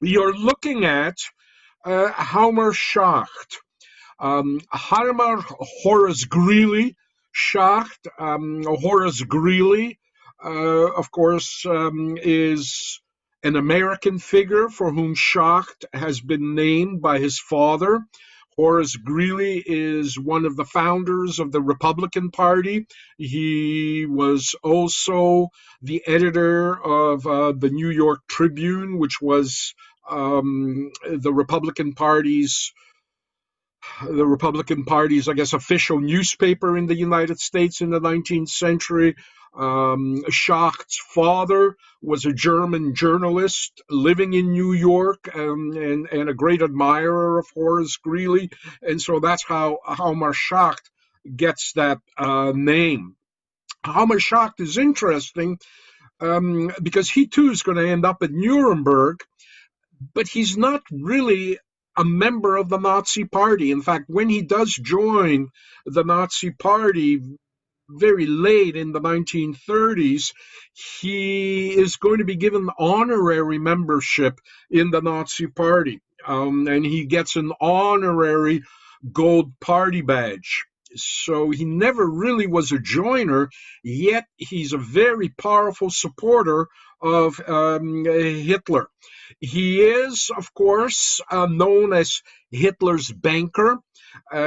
You're looking at Hammerschacht. Harmer Horace Greeley, Schacht, Horace Greeley, of course, is an American figure for whom Schacht has been named by his father. Horace Greeley is one of the founders of the Republican Party. He was also the editor of the New York Tribune, which was the Republican Party's, I guess, official newspaper in the United States in the 19th century. Schacht's father was a German journalist living in New York, and a great admirer of Horace Greeley. And so that's how Schacht gets that name. Schacht is interesting because he too is going to end up at Nuremberg, but he's not really a member of the Nazi Party. In fact, when he does join the Nazi Party very late in the 1930s, he is going to be given honorary membership in the Nazi Party, and he gets an honorary gold party badge. So he never really was a joiner, yet he's a very powerful supporter of Hitler. He is, of course, known as Hitler's banker. He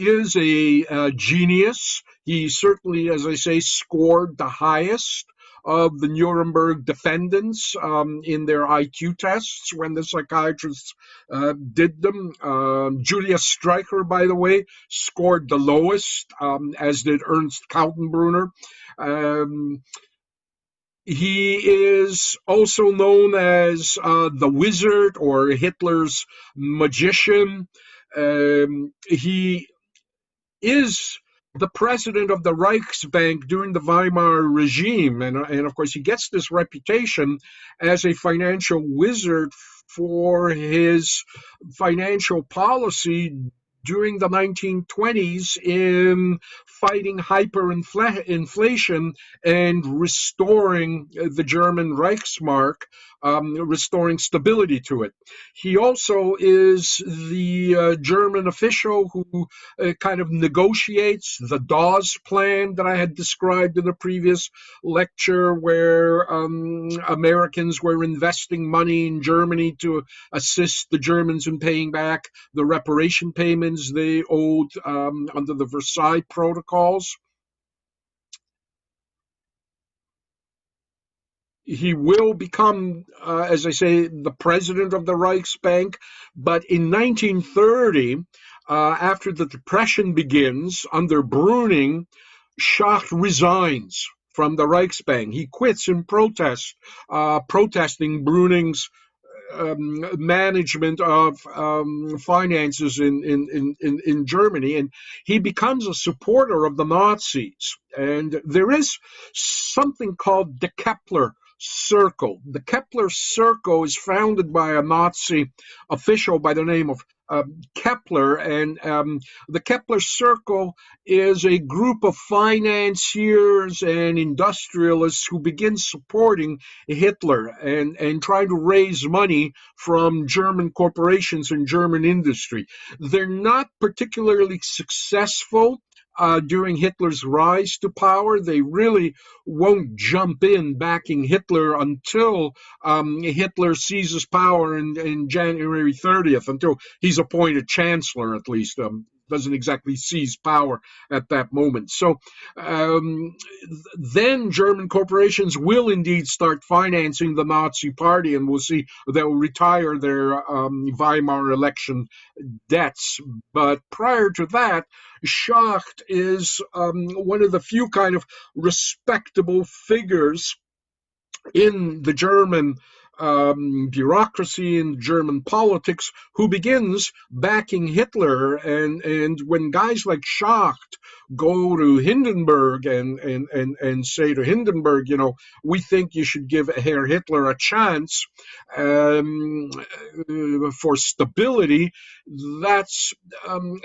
is a genius. He certainly, as I say, scored the highest of the Nuremberg defendants in their IQ tests when the psychiatrists did them. Julius Streicher, by the way, scored the lowest, as did Ernst Kaltenbrunner. He is also known as the Wizard or Hitler's magician. He is the president of the Reichsbank during the Weimar regime. And of course, he gets this reputation as a financial wizard for his financial policy during the 1920s in fighting hyperinflation and restoring the German Reichsmark, restoring stability to it. He also is the German official who kind of negotiates the Dawes plan that I had described in a previous lecture, where Americans were investing money in Germany to assist the Germans in paying back the reparation payments they owed under the Versailles Protocols. He will become, as I say, the president of the Reichsbank, but in 1930, after the Depression begins, under Brüning, Schacht resigns from the Reichsbank. He quits in protest, protesting Brüning's management of finances in Germany, and he becomes a supporter of the Nazis. And there is something called the Kepler Circle. The Kepler Circle is founded by a Nazi official by the name of Kepler, and the Kepler Circle is a group of financiers and industrialists who begin supporting Hitler and trying to raise money from German corporations and German industry. They're not particularly successful during Hitler's rise to power. They really won't jump in backing Hitler until Hitler seizes power in January 30th, until he's appointed chancellor, at least. Doesn't exactly seize power at that moment. So then German corporations will indeed start financing the Nazi Party, and we'll see they'll retire their Weimar election debts. But prior to that, Schacht is one of the few kind of respectable figures in the German bureaucracy and German politics who begins backing Hitler. And when guys like Schacht go to Hindenburg and say to Hindenburg, you know, we think you should give Herr Hitler a chance for stability, that's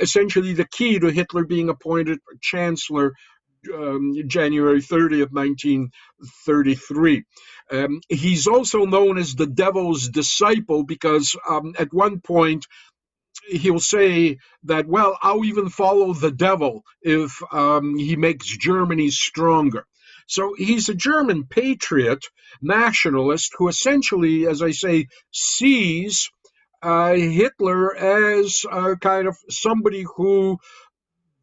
essentially the key to Hitler being appointed chancellor January 30th, 1933. He's also known as the devil's disciple because at one point he'll say that, well, I'll even follow the devil if he makes Germany stronger. So he's a German patriot, nationalist, who essentially, as I say, sees Hitler as kind of somebody who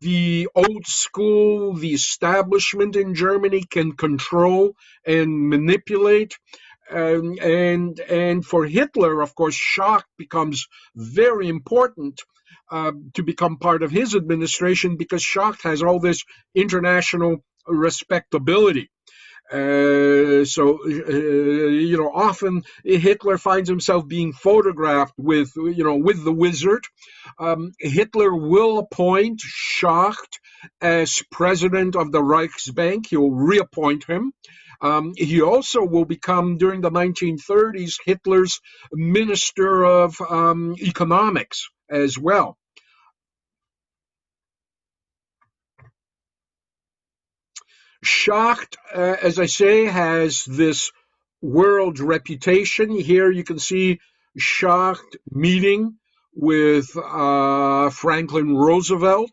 the old school, the establishment in Germany can control and manipulate. And for Hitler, of course, Schacht becomes very important to become part of his administration because Schacht has all this international respectability. Often Hitler finds himself being photographed with the wizard. Hitler will appoint Schacht as president of the Reichsbank. He'll reappoint him. He also will become, during the 1930s, Hitler's Minister of Economics as well. Schacht, as I say, has this world reputation. Here you can see Schacht meeting with Franklin Roosevelt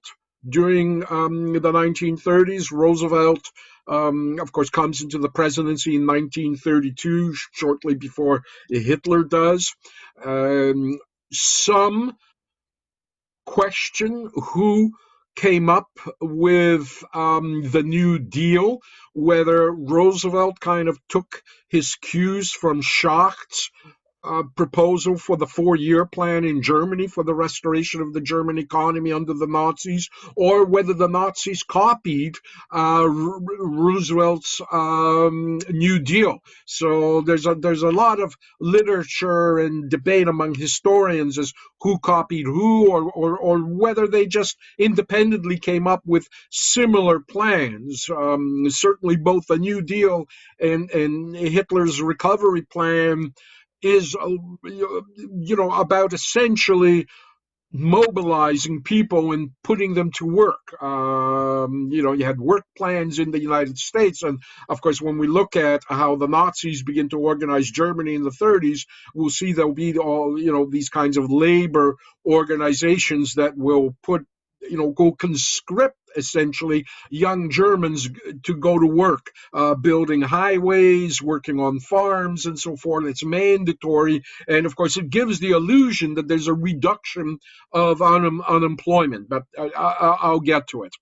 during the 1930s. Roosevelt, of course, comes into the presidency in 1932, shortly before Hitler does. Some question who came up with the New Deal, whether Roosevelt kind of took his cues from Schacht's proposal for the 4-year plan in Germany for the restoration of the German economy under the Nazis, or whether the Nazis copied Roosevelt's New Deal. So there's a lot of literature and debate among historians as who copied who, or whether they just independently came up with similar plans. Certainly both the New Deal and Hitler's recovery plan is about essentially mobilizing people and putting them to work. You had work plans in the United States, and of course when we look at how the Nazis begin to organize Germany in the 30s, we'll see there'll be all these kinds of labor organizations that will go conscript essentially young Germans to go to work, building highways, working on farms, and so forth. It's mandatory, and of course it gives the illusion that there's a reduction of unemployment, but I'll get to it.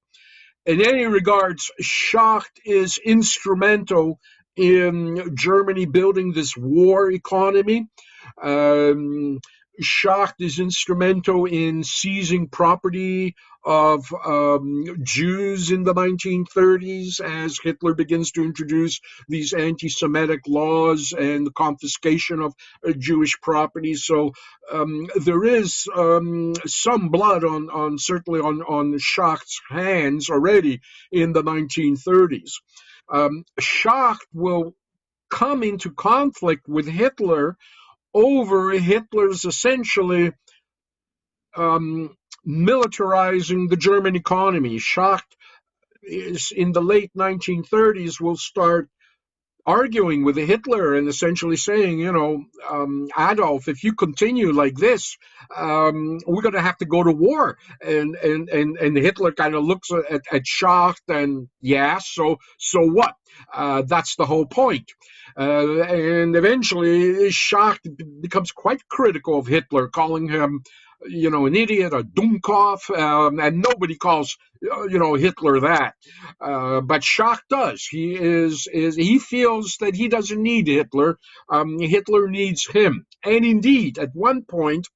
In any regards, Schacht is instrumental in Germany building this war economy. Schacht is instrumental in seizing property of Jews in the 1930s as Hitler begins to introduce these anti-Semitic laws and the confiscation of Jewish property. So there is some blood on certainly on Schacht's hands already in the 1930s. Schacht will come into conflict with Hitler over Hitler's essentially militarizing the German economy. Schacht is in the late 1930s will start arguing with Hitler and essentially saying, Adolf, if you continue like this, we're going to have to go to war. And Hitler kind of looks at Schacht and, yeah, so what? That's the whole point. And eventually Schacht becomes quite critical of Hitler, calling him an idiot, a Dummkopf, and nobody calls, Hitler that. But Schacht does. He feels that he doesn't need Hitler. Hitler needs him. And indeed, at one point,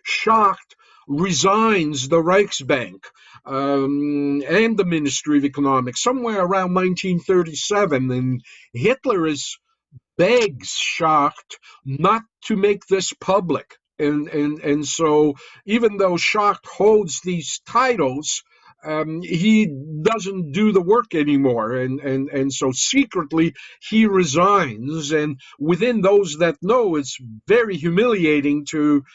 Schacht resigns the Reichsbank and the Ministry of Economics somewhere around 1937, and Hitler begs Schacht not to make this public. And so even though Schacht holds these titles, he doesn't do the work anymore, and so secretly he resigns. And within those that know, it's very humiliating to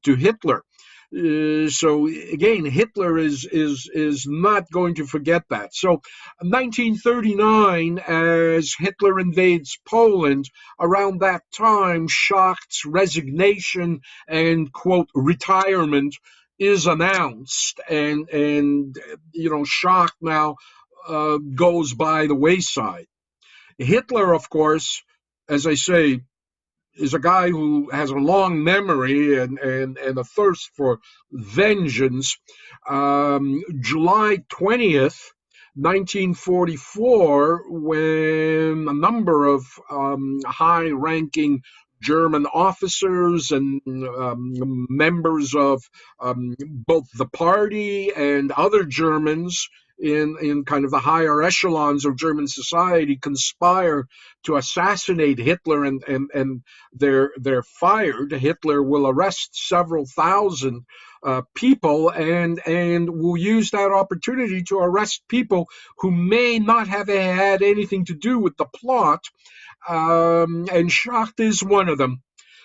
Hitler. So again, Hitler is not going to forget that. So 1939, as Hitler invades Poland, around that time, Schacht's resignation and quote retirement is announced, and Schacht now goes by the wayside. Hitler, of course, as I say, is a guy who has a long memory and a thirst for vengeance. July 20th, 1944, when a number of high ranking German officers and members of both the party and other Germans in kind of the higher echelons of German society conspire to assassinate Hitler, and they're fired. Hitler will arrest several thousand people and will use that opportunity to arrest people who may not have had anything to do with the plot. And Schacht is one of them.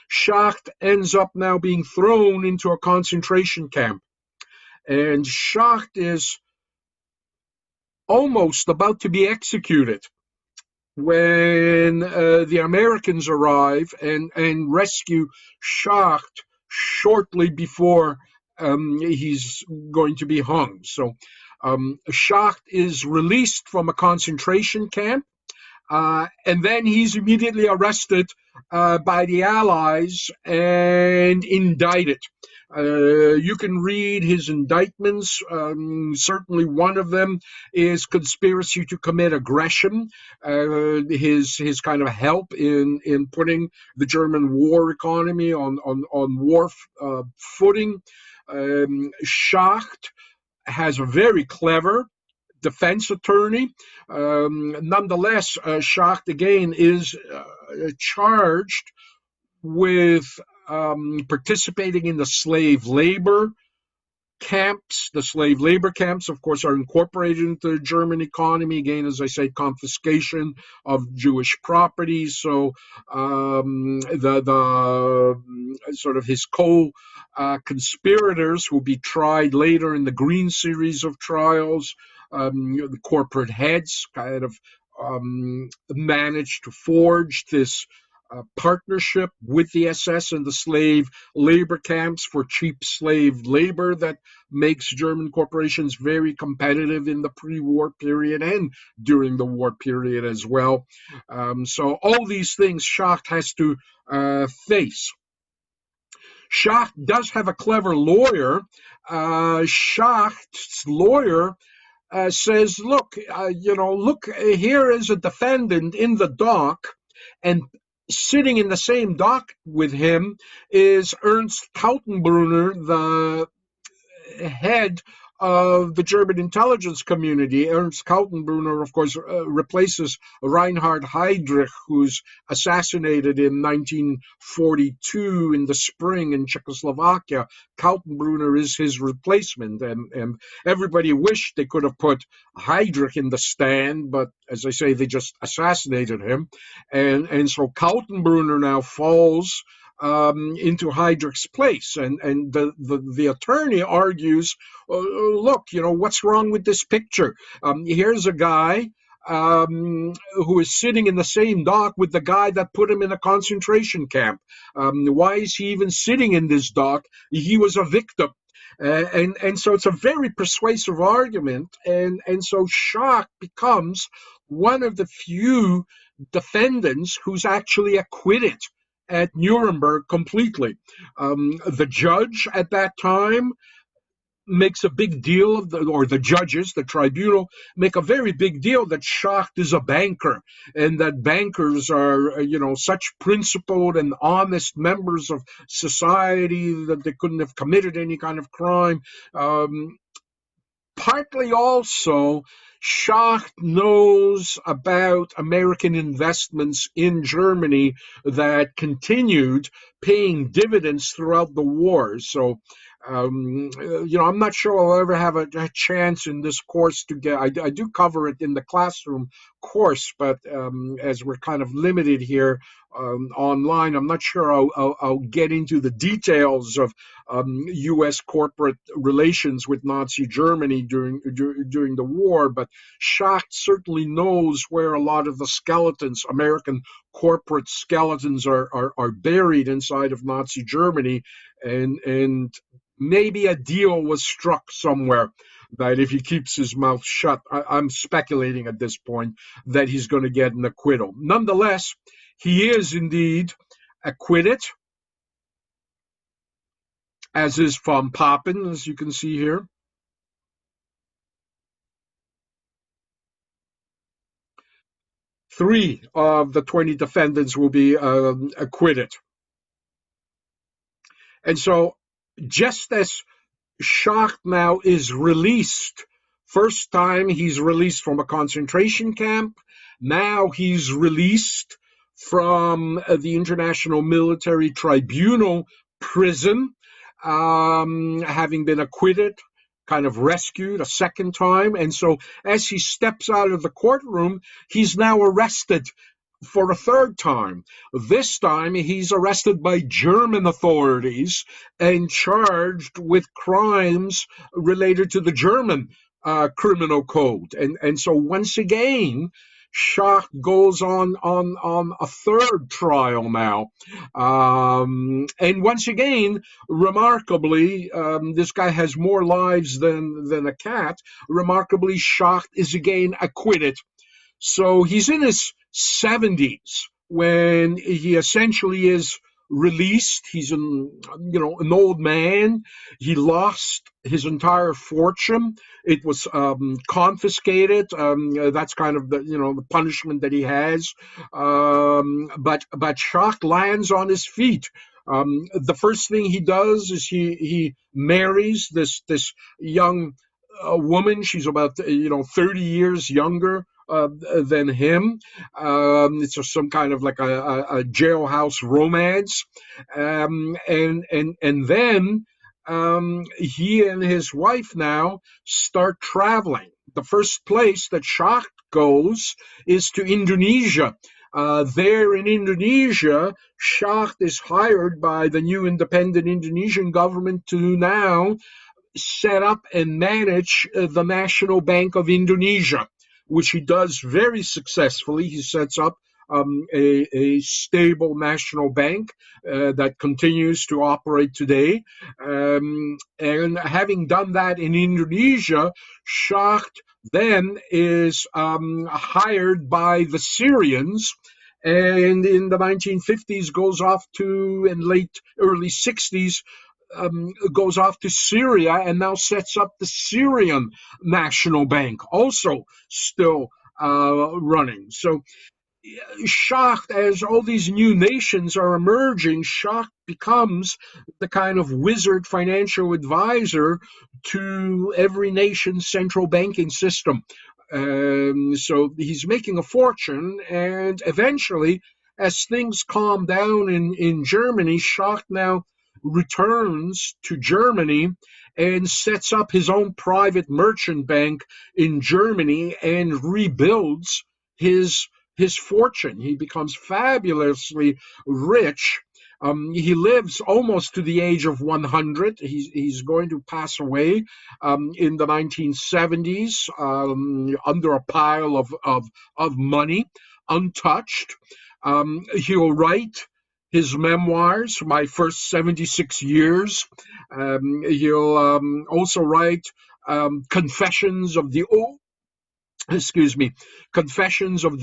Schacht ends up now being thrown into a concentration camp. And Schacht is almost about to be executed when the Americans arrive and rescue Schacht shortly before he's going to be hung. So Schacht is released from a concentration camp, and then he's immediately arrested by the Allies and indicted. You can read his indictments. Certainly, one of them is conspiracy to commit aggression. His kind of help in putting the German war economy on war footing. Schacht has a very clever defense attorney. Nonetheless, Schacht again is charged with participating in the slave labor camps. The slave labor camps, of course, are incorporated into the German economy. Again, as I say, confiscation of Jewish property. So the sort of his co-conspirators will be tried later in the Green series of trials. The corporate heads kind of managed to forge this partnership with the SS and the slave labor camps for cheap slave labor that makes German corporations very competitive in the pre-war period and during the war period as well. So all these things Schacht has to face. Schacht does have a clever lawyer. Schacht's lawyer says, look, here is a defendant in the dock, and sitting in the same dock with him is Ernst Kaltenbrunner, the head of the German intelligence community. Ernst Kaltenbrunner, of course, replaces Reinhard Heydrich, who's assassinated in 1942 in the spring in Czechoslovakia. Kaltenbrunner is his replacement, and everybody wished they could have put Heydrich in the stand, but as I say, they just assassinated him. And so Kaltenbrunner now falls into Heydrich's place, and the attorney argues, look, what's wrong with this picture? Here's a guy who is sitting in the same dock with the guy that put him in a concentration camp. Why is he even sitting in this dock? He was a victim. And so it's a very persuasive argument, and so Schacht becomes one of the few defendants who's actually acquitted at Nuremberg completely. The judge at that time makes a big deal of the judges, the tribunal, make a very big deal that Schacht is a banker, and that bankers are, such principled and honest members of society that they couldn't have committed any kind of crime. Partly also, Schacht knows about American investments in Germany that continued paying dividends throughout the war. So, I'm not sure I'll ever have a chance in this course to get. I do cover it in the classroom course, but as we're kind of limited here online, I'm not sure I'll get into the details of U.S. corporate relations with Nazi Germany during the war, but Schacht certainly knows where a lot of the skeletons, American corporate skeletons, are buried inside of Nazi Germany, and maybe a deal was struck somewhere that if he keeps his mouth shut, I'm speculating at this point that he's going to get an acquittal. Nonetheless, he is indeed acquitted, as is von Papen, as you can see here. Three of the 20 defendants will be acquitted. And so, just as Schacht now is released, first time he's released from a concentration camp, now he's released from the International Military Tribunal prison, having been acquitted, kind of rescued a second time. And so as he steps out of the courtroom, he's now arrested for a third time. This time he's arrested by German authorities and charged with crimes related to the German criminal code. And so once again, Schacht goes on a third trial now. And once again, remarkably, this guy has more lives than a cat. Remarkably, Schacht is again acquitted. So he's in his 70s when he essentially is released. He's an old man. He lost his entire fortune. It was confiscated. That's kind of the punishment that he has. But Schacht lands on his feet. The first thing he does is he marries this young woman. She's about 30 years younger than him. It's just some kind of like a jailhouse romance, and then he and his wife now start traveling. The first place that Schacht goes is to Indonesia. There in Indonesia, Schacht is hired by the new independent Indonesian government to now set up and manage the National Bank of Indonesia, which he does very successfully. He sets up a stable national bank that continues to operate today. And having done that in Indonesia, Schacht then is hired by the Syrians, and in the 1950s goes off to, in early 60s, goes off to Syria and now sets up the Syrian National Bank, also still running. So Schacht, as all these new nations are emerging, Schacht becomes the kind of wizard financial advisor to every nation's central banking system. So he's making a fortune, and eventually, as things calm down in Germany, Schacht now returns to Germany and sets up his own private merchant bank in Germany and rebuilds his fortune. He becomes fabulously rich. He lives almost to the age of 100. He's going to pass away in the 1970s under a pile of money, untouched. He'll write his memoirs, My First 76 Years. He'll also write Confessions of the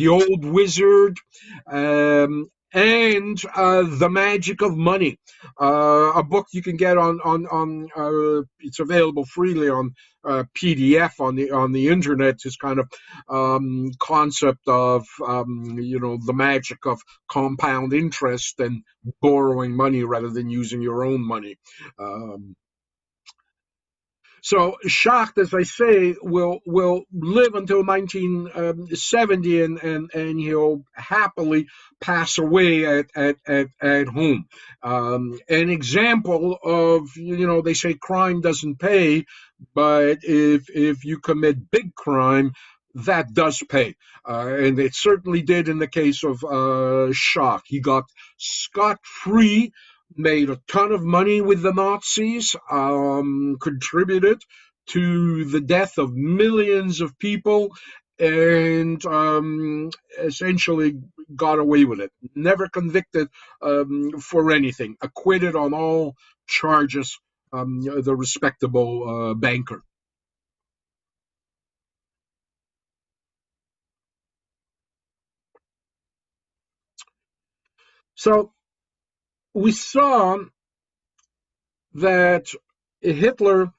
Old Wizard, and The Magic of Money, a book you can get on it's available freely on PDF on the internet. This kind of concept of the magic of compound interest and borrowing money rather than using your own money. So Schacht, as I say, will live until 1970, and he'll happily pass away at home. An example of, they say crime doesn't pay, but if you commit big crime, that does pay. And it certainly did in the case of Schacht. He got scot-free, made a ton of money with the Nazis, contributed to the death of millions of people, and essentially got away with it. Never convicted for anything, acquitted on all charges, the respectable banker. So we saw that Hitler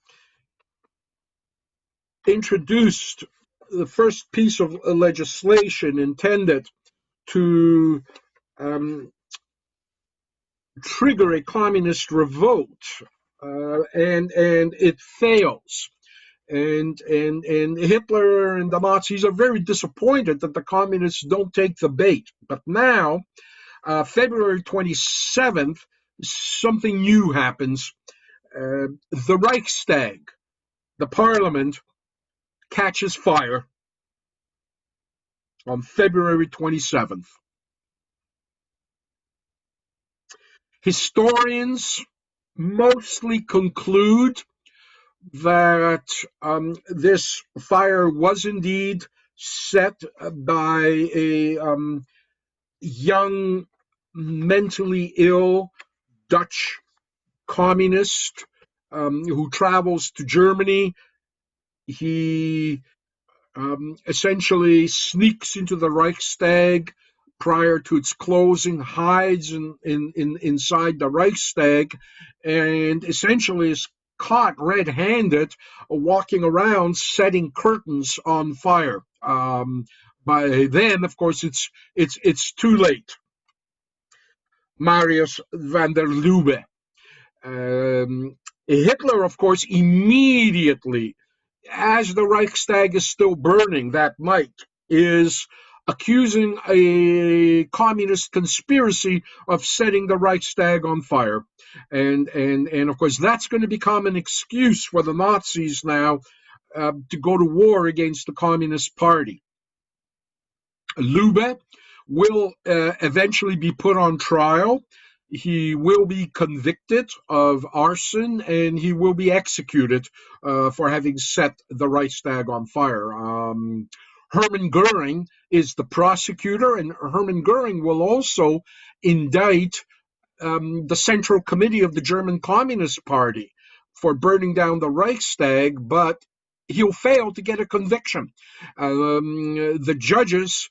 introduced the first piece of legislation intended to um, trigger a communist revolt, and it fails. And Hitler and the Nazis are very disappointed that the communists don't take the bait. But now, February 27th, something new happens. The Reichstag, the parliament, catches fire on February 27th. Historians mostly conclude that this fire was indeed set by a young, mentally ill Dutch communist who travels to Germany. He essentially sneaks into the Reichstag prior to its closing, hides inside the Reichstag, and essentially is caught red-handed walking around setting curtains on fire. By then, of course, it's too late. Marius van der Lubbe. Hitler, of course, immediately, as the Reichstag is still burning that night, is accusing a communist conspiracy of setting the Reichstag on fire. And of course, that's going to become an excuse for the Nazis now to go to war against the Communist Party. Lubbe will eventually be put on trial. He will be convicted of arson, and he will be executed for having set the Reichstag on fire. Hermann Goering is the prosecutor, and Hermann Goering will also indict the Central Committee of the German Communist Party for burning down the Reichstag, but he'll fail to get a conviction. The judges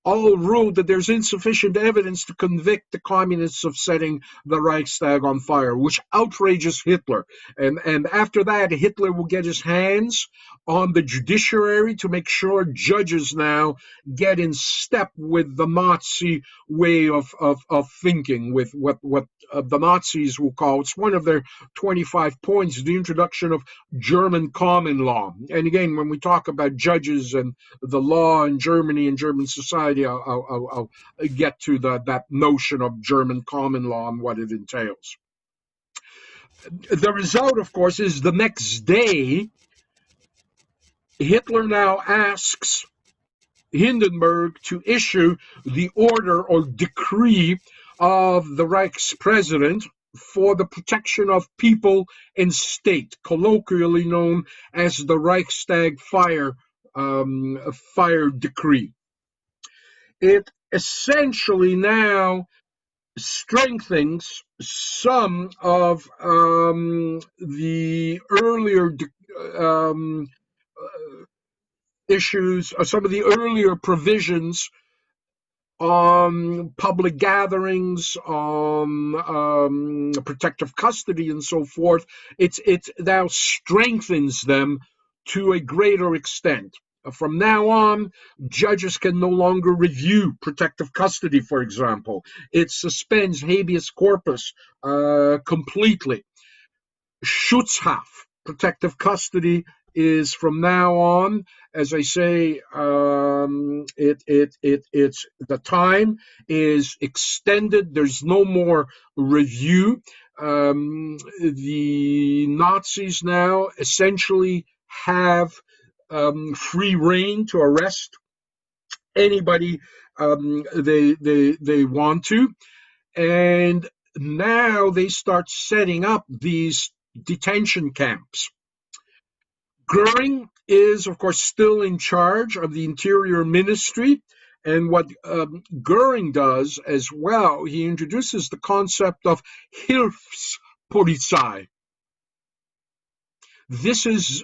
all ruled that there's insufficient evidence to convict the communists of setting the Reichstag on fire, which outrages Hitler. And after that, Hitler will get his hands on the judiciary to make sure judges now get in step with the Nazi way of thinking, with what the Nazis will call, it's one of their 25 points, the introduction of German common law. And again, when we talk about judges and the law in Germany and German society, I'll get to that notion of German common law and what it entails. The result, of course, is the next day, Hitler now asks Hindenburg to issue the order or decree of the Reichspräsident for the protection of people and state, colloquially known as the Reichstag fire decree. It essentially now strengthens some of the earlier issues, some of the earlier provisions on public gatherings, on protective custody, and so forth. It now strengthens them to a greater extent. From now on, judges can no longer review protective custody, for example. It suspends habeas corpus completely. Schutzhaft, protective custody, is from now on, as I say, it's the time is extended. There's no more review. The Nazis now essentially have free reign to arrest anybody they want to, and now they start setting up these detention camps. Goering is, of course, still in charge of the Interior Ministry. And what Goering does as well, he introduces the concept of Hilfspolizei. This is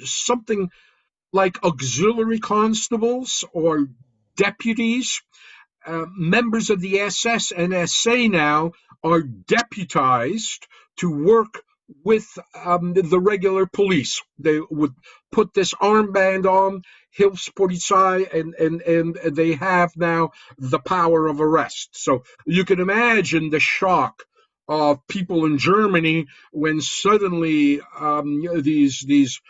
something like auxiliary constables or deputies. Members of the SS and SA now are deputized to work with the regular police. They would put this armband on, Hilfspolizei, and they have now the power of arrest. So you can imagine the shock of people in Germany when suddenly these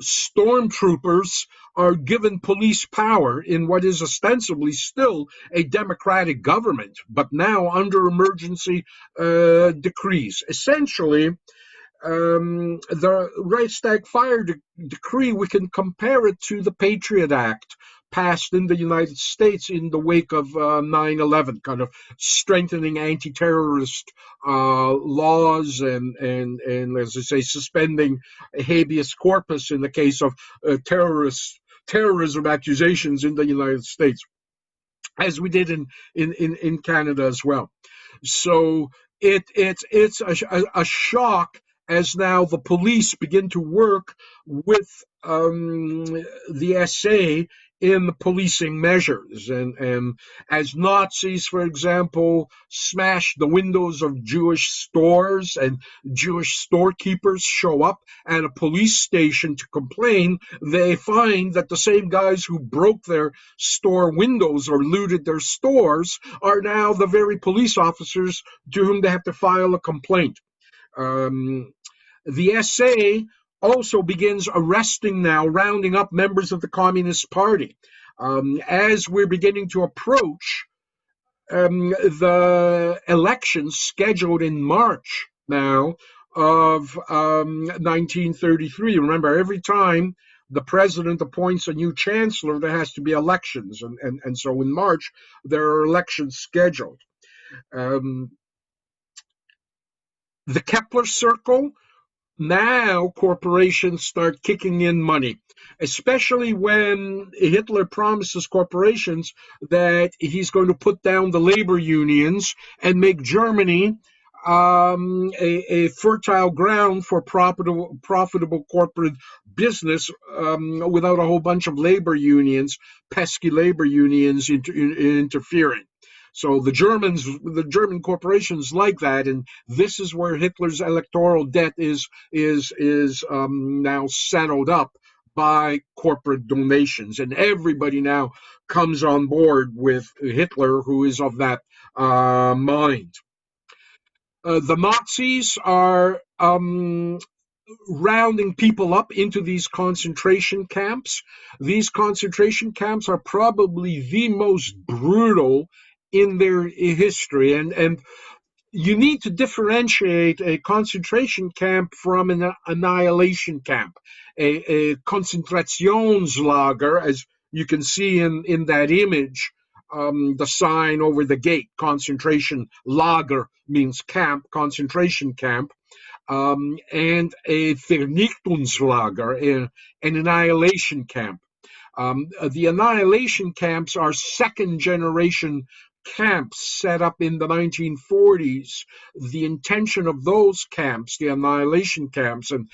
stormtroopers are given police power in what is ostensibly still a democratic government, but now under emergency decrees. Essentially, the Reichstag fire decree, we can compare it to the Patriot Act passed in the United States in the wake of 9/11, kind of strengthening anti-terrorist laws and, as I say, suspending habeas corpus in the case of terrorism accusations in the United States, as we did in Canada as well. So it's a shock as now the police begin to work with the SA in the policing measures. And as Nazis, for example, smash the windows of Jewish stores and Jewish storekeepers show up at a police station to complain, they find that the same guys who broke their store windows or looted their stores are now the very police officers to whom they have to file a complaint. The SA also begins arresting now, rounding up members of the Communist Party. As we're beginning to approach the elections scheduled in March now of 1933. Remember, every time the president appoints a new chancellor, there has to be elections. And so in March, there are elections scheduled. The Kepler Circle, now corporations start kicking in money, especially when Hitler promises corporations that he's going to put down the labor unions and make Germany a fertile ground for profitable corporate business without a whole bunch of labor unions, pesky labor unions interfering. So the German corporations like that, and this is where Hitler's electoral debt is now settled up by corporate donations, and everybody now comes on board with Hitler, who is of that mind. The Nazis are rounding people up into these concentration camps. These concentration camps are probably the most brutal in their history, and you need to differentiate a concentration camp from an annihilation camp. A Konzentrationslager, as you can see in that image, the sign over the gate, concentration lager means camp, concentration camp, and a Vernichtungslager, an annihilation camp. The annihilation camps are second generation camps set up in the 1940s. The intention of those camps, the annihilation camps, and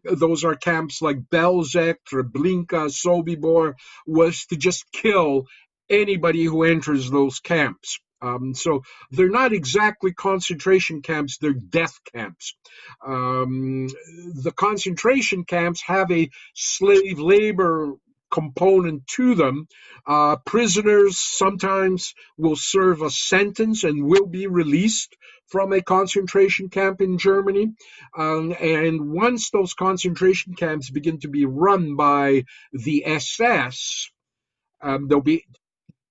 those are camps like Belzec, Treblinka, Sobibor, was to just kill anybody who enters those camps. So they're not exactly concentration camps, they're death camps. The concentration camps have a slave labor component to them. Prisoners sometimes will serve a sentence and will be released from a concentration camp in Germany. And once those concentration camps begin to be run by the SS, they'll be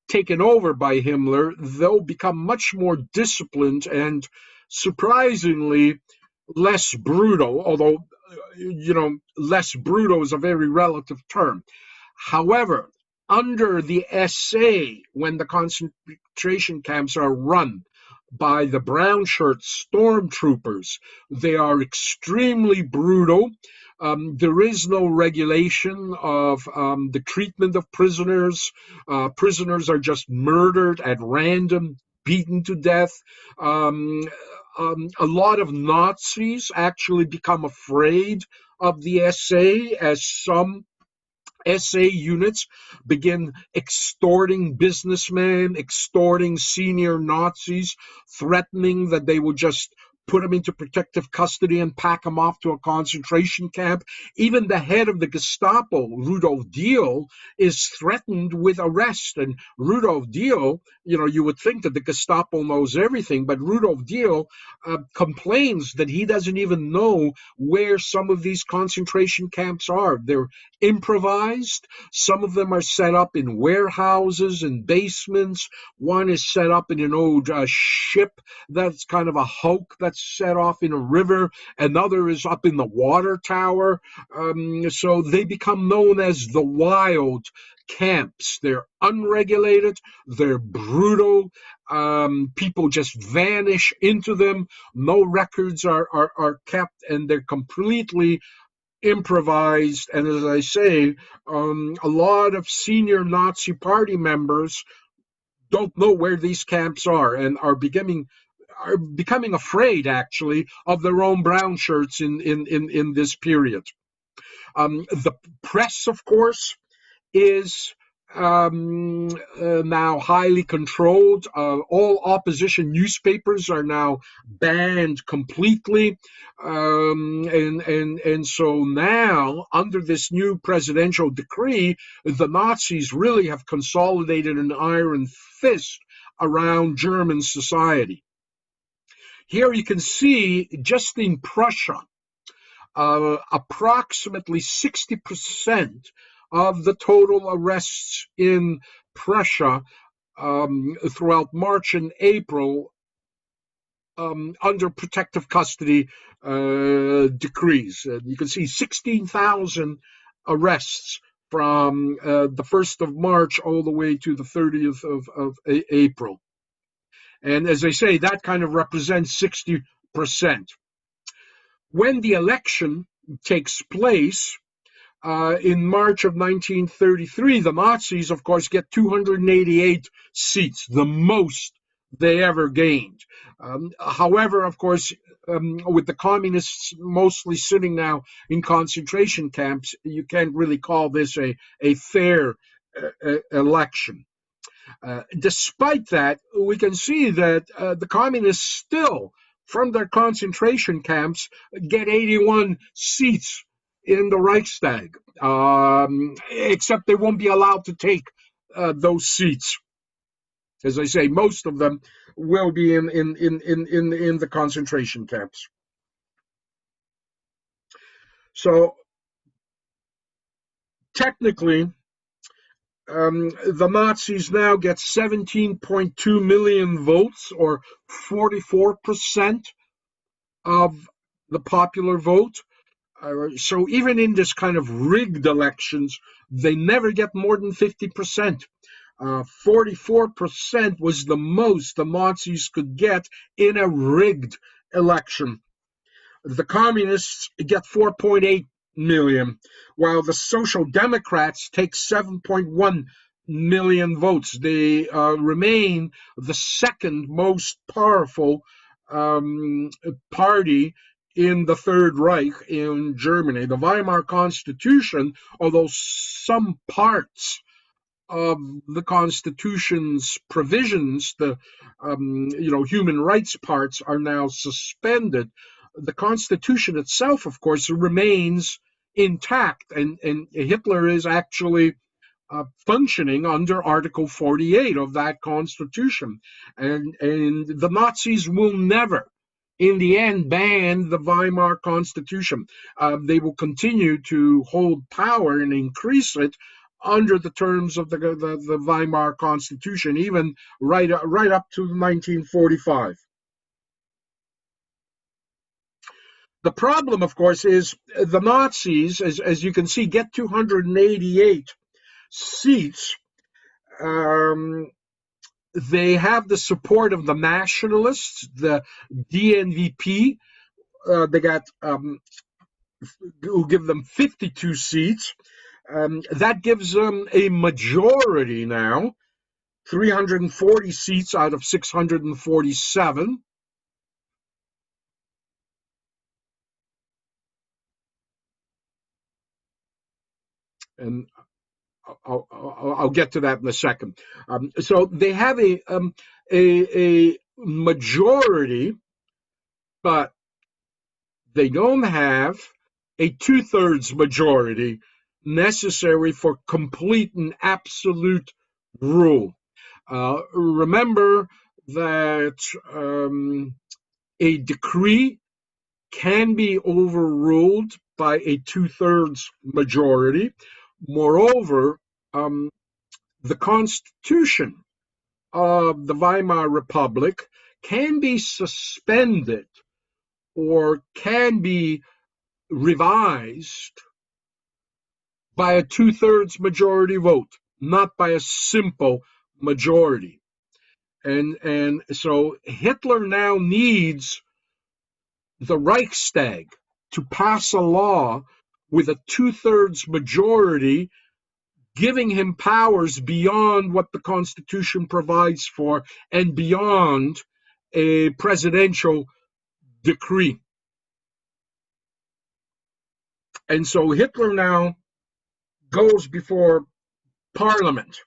taken over by Himmler. They'll become much more disciplined and surprisingly less brutal, although less brutal is a very relative term. However, under the SA, when the concentration camps are run by the brown shirt stormtroopers, they are extremely brutal. There is no regulation of the treatment of prisoners. Prisoners are just murdered at random, beaten to death. Um, a lot of Nazis actually become afraid of the SA, as some SA units begin extorting businessmen, extorting senior Nazis, threatening that they will just put them into protective custody and pack them off to a concentration camp. Even the head of the Gestapo, Rudolf Diehl, is threatened with arrest. And Rudolf Diehl, you would think that the Gestapo knows everything, but Rudolf Diehl complains that he doesn't even know where some of these concentration camps are. They're improvised. Some of them are set up in warehouses and basements. One is set up in an old ship that's kind of a hulk that's set off in a river. Another is up in the water tower. So they become known as the wild camps. They're unregulated. They're brutal. People just vanish into them. No records are kept, and they're completely improvised. And as I say, a lot of senior Nazi party members don't know where these camps are and are becoming afraid, actually, of their own brown shirts in this period. The press, of course, is now highly controlled. All opposition newspapers are now banned completely, and so now, under this new presidential decree, the Nazis really have consolidated an iron fist around German society. Here you can see, just in Prussia, approximately 60% of the total arrests in Prussia throughout March and April under protective custody decrees. You can see 16,000 arrests from the 1st of March all the way to the 30th of April. And as I say, that kind of represents 60%. When the election takes place in March of 1933, the Nazis, of course, get 288 seats, the most they ever gained. However, of course, with the communists mostly sitting now in concentration camps, you can't really call this a fair election. Despite that, we can see that the communists still, from their concentration camps, get 81 seats in the Reichstag, except they won't be allowed to take those seats. As I say, most of them will be in the concentration camps. So technically, the Nazis now get 17.2 million votes, or 44% of the popular vote. So even in this kind of rigged elections, they never get more than 50%. 44% was the most the Nazis could get in a rigged election. The communists get 4.8 million, while the Social Democrats take 7.1 million votes. They remain the second most powerful party in the Third Reich in Germany. The Weimar Constitution, although some parts of the Constitution's provisions, the human rights parts, are now suspended, the Constitution itself, of course, remains intact, and Hitler is actually functioning under Article 48 of that Constitution. And the Nazis will never, in the end, ban the Weimar Constitution. They will continue to hold power and increase it under the terms of the Weimar Constitution, even right up to 1945. The problem, of course, is the Nazis, as you can see, get 288 seats. Um, they have the support of the nationalists, the DNVP. They got who give them 52 seats. That gives them a majority now, 340 seats out of 647. And I'll get to that in a second. So they have a majority, but they don't have a two-thirds majority necessary for complete and absolute rule. Remember that a decree can be overruled by a two-thirds majority. Moreover, the Constitution of the Weimar Republic can be suspended or can be revised by a two-thirds majority vote, not by a simple majority. And so Hitler now needs the Reichstag to pass a law with a two-thirds majority, giving him powers beyond what the Constitution provides for and beyond a presidential decree. And so Hitler now goes before Parliament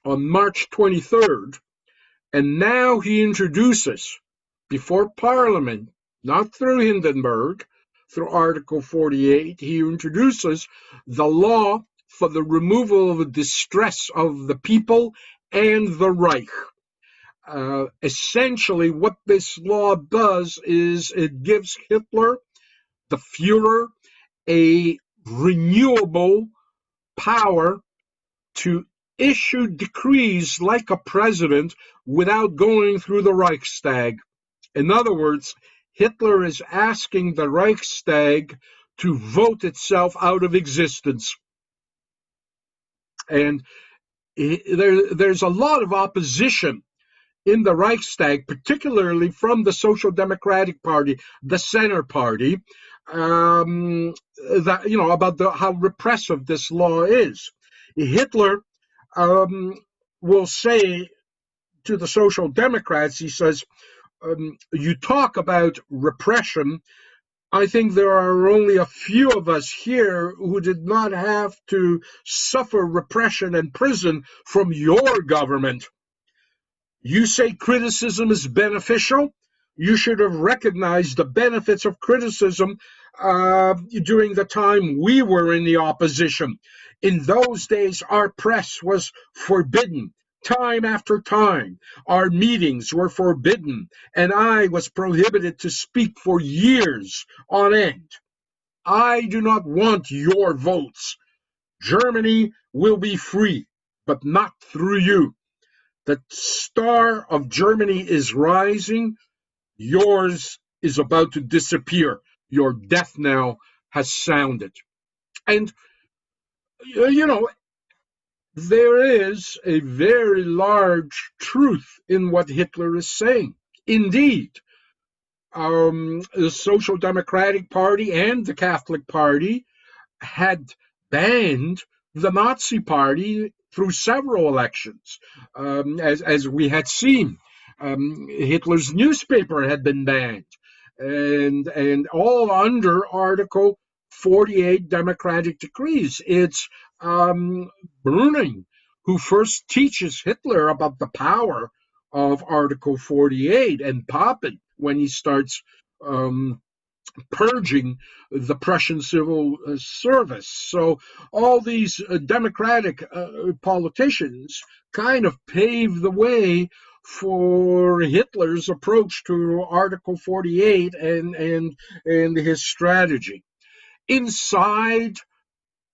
on March 23rd, and now he introduces before Parliament, not through Hindenburg, through Article 48, he introduces the law for the removal of the distress of the people and the Reich. Essentially, what this law does is it gives Hitler, the Fuhrer, a renewable power to issue decrees like a president without going through the Reichstag. In other words, Hitler is asking the Reichstag to vote itself out of existence. And there's a lot of opposition in the Reichstag, particularly from the Social Democratic Party, the Center Party, that about how repressive this law is. Hitler will say to the Social Democrats, he says, you talk about repression. I think there are only a few of us here who did not have to suffer repression and prison from your government. You say criticism is beneficial. You should have recognized the benefits of criticism during the time we were in the opposition. In those days, our press was forbidden. Time after time, our meetings were forbidden, and I was prohibited to speak for years on end. I do not want your votes. Germany will be free, but not through you. The star of Germany is rising. Yours is about to disappear. Your death knell has sounded. And, there is a very large truth in what Hitler is saying. Indeed, the Social Democratic Party and the Catholic Party had banned the Nazi Party through several elections, as we had seen. Hitler's newspaper had been banned, and all under Article 48 democratic decrees. It's Brüning who first teaches Hitler about the power of Article 48, and Papen when he starts purging the Prussian civil service. So all these democratic politicians kind of paved the way for Hitler's approach to Article 48 and his strategy. Inside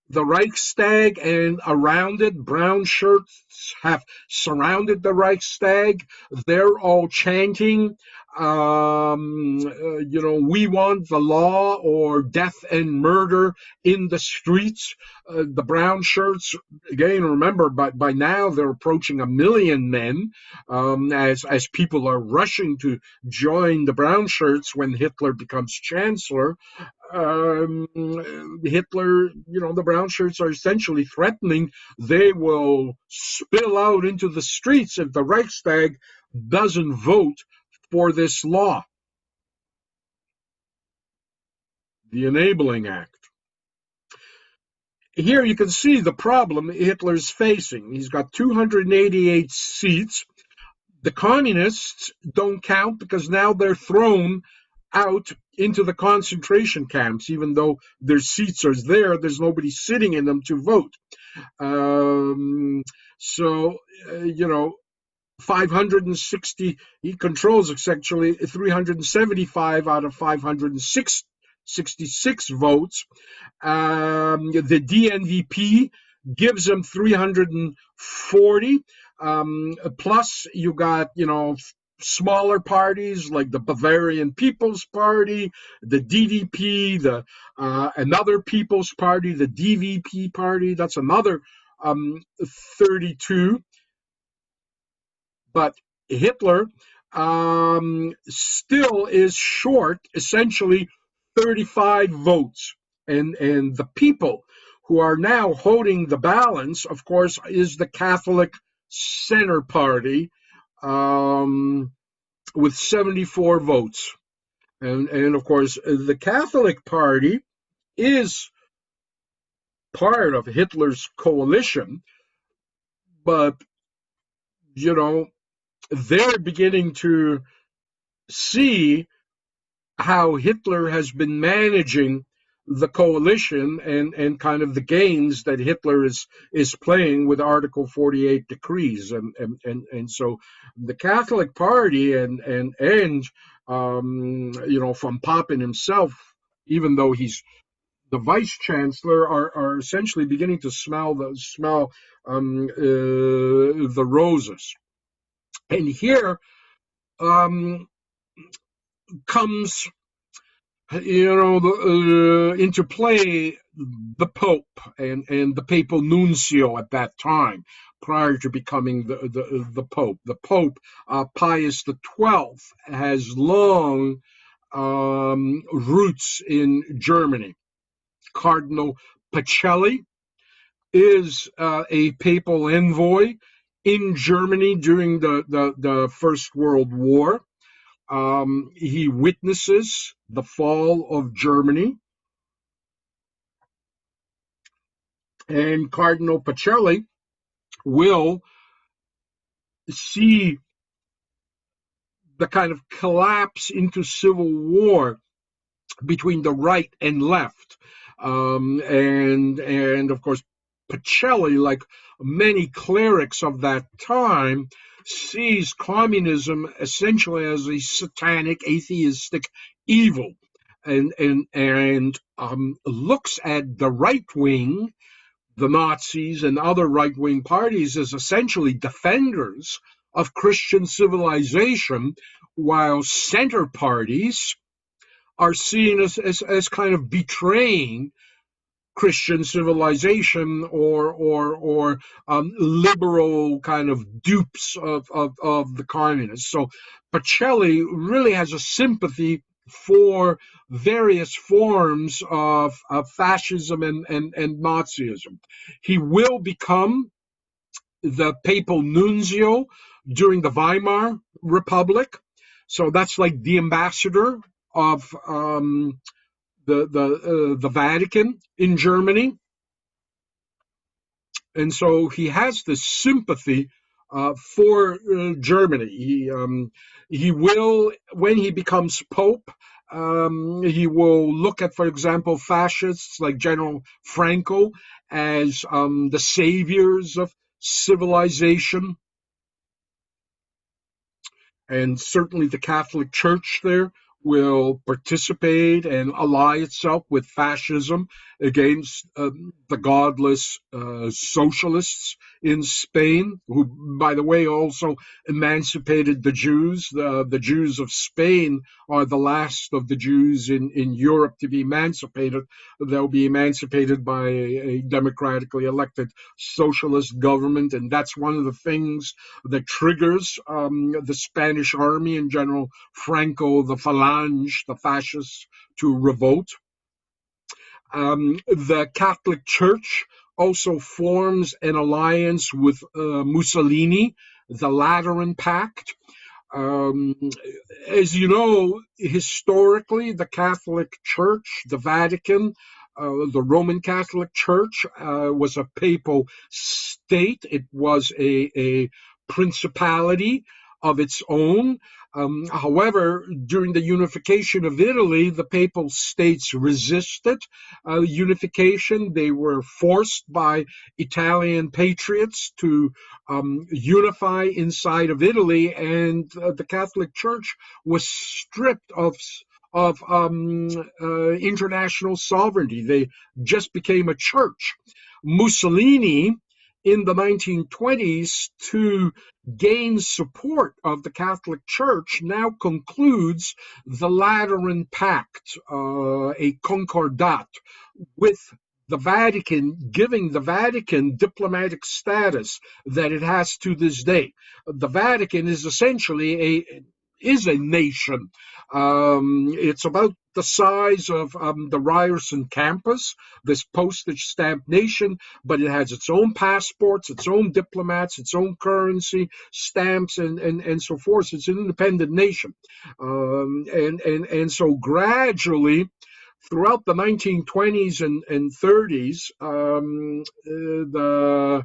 the Reichstag, and around it, brown shirts have surrounded the Reichstag. They're all chanting, we want the law or death and murder in the streets. The brown shirts, again, remember, by now they're approaching 1 million men, as people are rushing to join the brown shirts when Hitler becomes chancellor. Hitler, the brown shirts are essentially threatening they will spill out into the streets if the Reichstag doesn't vote for this law, the Enabling Act. Here you can see the problem Hitler's facing. He's got 288 seats. The communists don't count because now they're thrown out into the concentration camps. Even though their seats are there, there's nobody sitting in them to vote. So 560, he controls essentially 375 out of 566 votes. The DNVP gives him 340. Plus, you got, smaller parties like the Bavarian People's Party, the DDP, another People's Party, the DVP Party. That's another 32. But Hitler still is short, essentially 35 votes. And the people who are now holding the balance, of course, is the Catholic Center Party with 74 votes. And of course, the Catholic Party is part of Hitler's coalition, but, they're beginning to see how Hitler has been managing the coalition and kind of the games that Hitler is playing with Article 48 decrees, and so the Catholic Party and von Papen himself, even though he's the vice chancellor, are essentially beginning to smell the roses. And here comes into play the Pope and the papal nuncio at that time, prior to becoming the Pope. The Pope, Pius XII, has long roots in Germany. Cardinal Pacelli is a papal envoy in Germany during the First World War. He witnesses the fall of Germany, and Cardinal Pacelli will see the kind of collapse into civil war between the right and left, and of course Pacelli, like many clerics of that time, sees communism essentially as a satanic, atheistic evil, and looks at the right wing, the Nazis and other right wing parties, as essentially defenders of Christian civilization, while center parties are seen as kind of betraying Christian civilization or liberal kind of dupes of the communists. So Pacelli really has a sympathy for various forms of fascism and Nazism. He will become the papal nuncio during the Weimar Republic. So that's like the ambassador of the Vatican in Germany, and so he has this sympathy for Germany. He will, when he becomes Pope, he will look at, for example, fascists like General Franco as the saviors of civilization, and certainly the Catholic Church there will participate and ally itself with fascism against the godless socialists in Spain, who, by the way, also emancipated the Jews. The Jews of Spain are the last of the Jews in Europe to be emancipated. They'll be emancipated by a democratically elected socialist government, and that's one of the things that triggers the Spanish army and General Franco, the Falange, the fascists, to revolt. The Catholic Church also forms an alliance with Mussolini, the Lateran Pact. Um, as you know, historically, the Catholic Church, the Vatican, the Roman Catholic Church was a papal state. It was a principality of its own. However, during the unification of Italy, the papal states resisted unification. They were forced by Italian patriots to unify inside of Italy, and the Catholic Church was stripped of international sovereignty. They just became a church. Mussolini, in the 1920s, to gain support of the Catholic Church, now concludes the Lateran Pact, a concordat with the Vatican, giving the Vatican diplomatic status that it has to this day. The Vatican is essentially a nation. It's about the size of the Ryerson campus, this postage stamp nation, but it has its own passports, its own diplomats, its own currency, stamps, and so forth. It's an independent nation. And so gradually, throughout the 1920s and 30s, the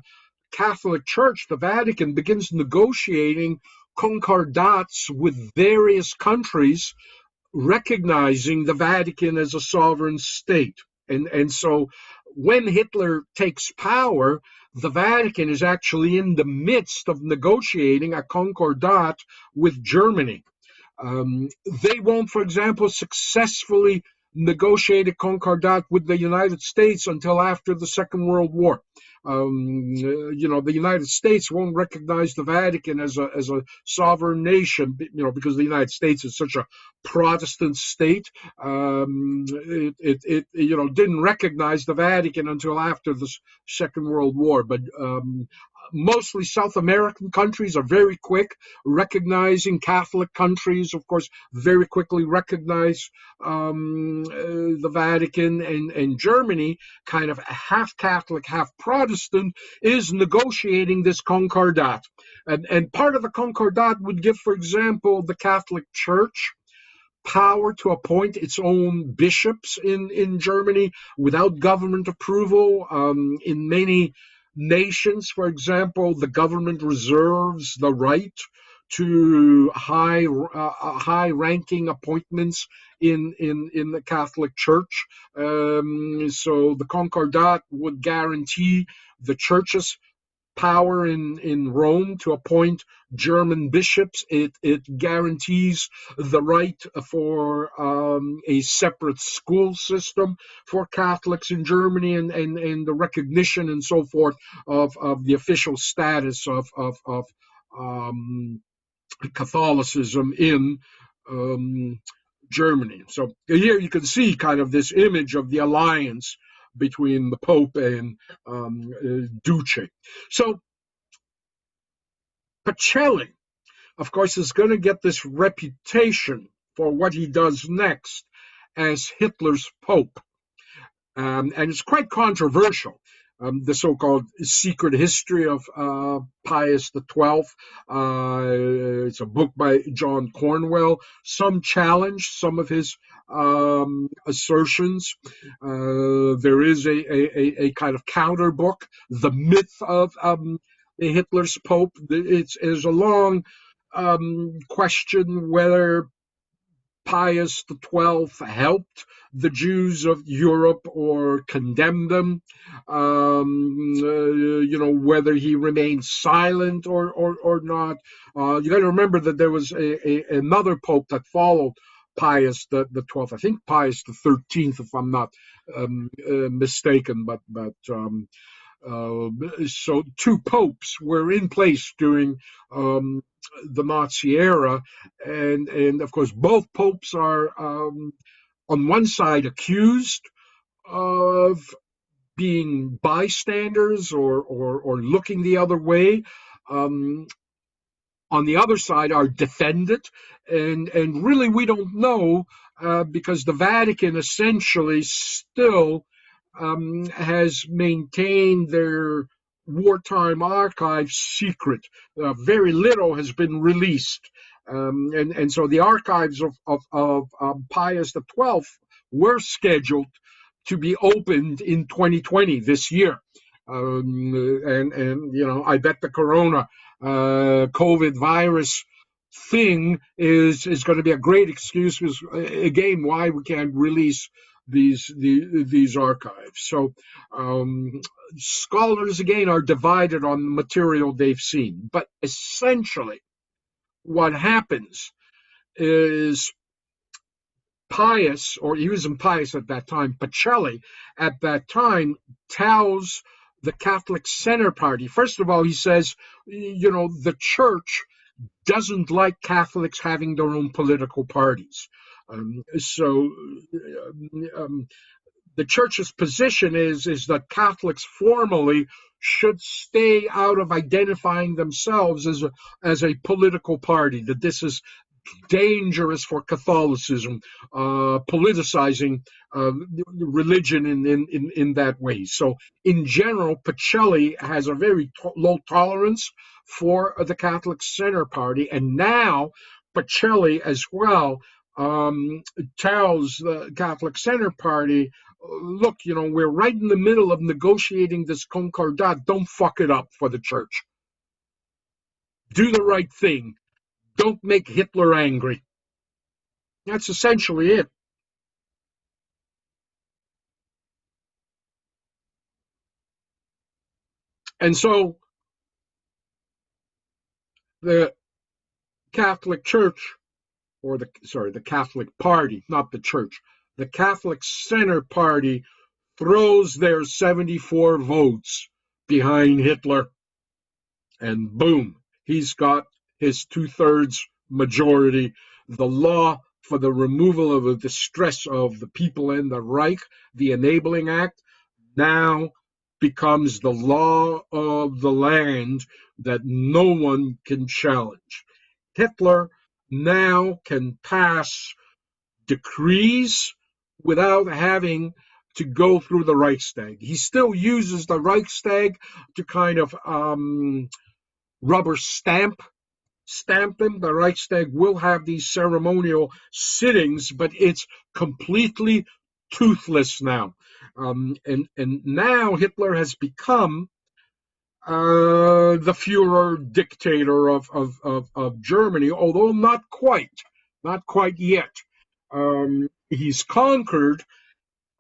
Catholic Church, the Vatican, begins negotiating concordats with various countries, recognizing the Vatican as a sovereign state. And so when Hitler takes power, the Vatican is actually in the midst of negotiating a concordat with Germany. They won't, for example, successfully negotiate a concordat with the United States until after the Second World War. The United States won't recognize the Vatican as a sovereign nation, because the United States is such a Protestant state. It didn't recognize the Vatican until after the Second World War. But mostly South American countries are very quick recognizing. Catholic countries, of course, very quickly recognize the Vatican, and Germany, kind of half Catholic, half Protestant, is negotiating this concordat. And part of the concordat would give, for example, the Catholic Church power to appoint its own bishops in Germany without government approval. In many nations, for example, the government reserves the right to high-ranking appointments in the Catholic Church. So the Concordat would guarantee the Church's power in Rome to appoint German bishops. It guarantees the right for a separate school system for Catholics in Germany, and the recognition and so forth of the official status of Catholicism in Germany. So here you can see kind of this image of the alliance between the Pope and Duce. So Pacelli, of course, is going to get this reputation for what he does next as Hitler's Pope. And it's quite controversial. The so-called secret history of Pius XII. It's a book by John Cornwell. Some challenge some of his assertions. There is a kind of counter book, The Myth of Hitler's Pope. It's a long question whether Pius XII helped the Jews of Europe or condemned them, whether he remained silent or not. You got to remember that there was another pope that followed Pius the 12th. I think Pius the 13th, if I'm not mistaken. So two popes were in place during um, the Nazi era, and of course both popes are on one side accused of being bystanders or looking the other way. Um, on the other side are defended, and really we don't know because the Vatican essentially still has maintained their wartime archives secret. Very little has been released. And so the archives of Pius the 12th were scheduled to be opened in 2020, this year. And I bet the Corona COVID virus thing is going to be a great excuse, because again, why we can't release these archives. So scholars again are divided on the material they've seen, but essentially what happens is Pius, or he wasn't Pius at that time, Pacelli at that time tells the Catholic Center Party, first of all, he says, the church doesn't like Catholics having their own political parties. So the church's position is that Catholics formally should stay out of identifying themselves as a political party, that this is dangerous for Catholicism, politicizing religion in that way. So in general, Pacelli has a very low tolerance for the Catholic Center Party, and now Pacelli as well tells the Catholic Center Party, look, we're right in the middle of negotiating this concordat. Don't fuck it up for the church. Do the right thing. Don't make Hitler angry. That's essentially it. And so the Catholic Church, or the Catholic Party, not the church, the Catholic Center Party throws their 74 votes behind Hitler, and boom, he's got his 2/3 majority. The law for the removal of the distress of the people in the Reich, the Enabling Act, now becomes the law of the land that no one can challenge. Hitler now can pass decrees without having to go through the Reichstag. He still uses the Reichstag to kind of rubber stamp them. The Reichstag will have these ceremonial sittings, but it's completely toothless now. And now Hitler has become the Führer dictator of Germany, although not quite yet. He's conquered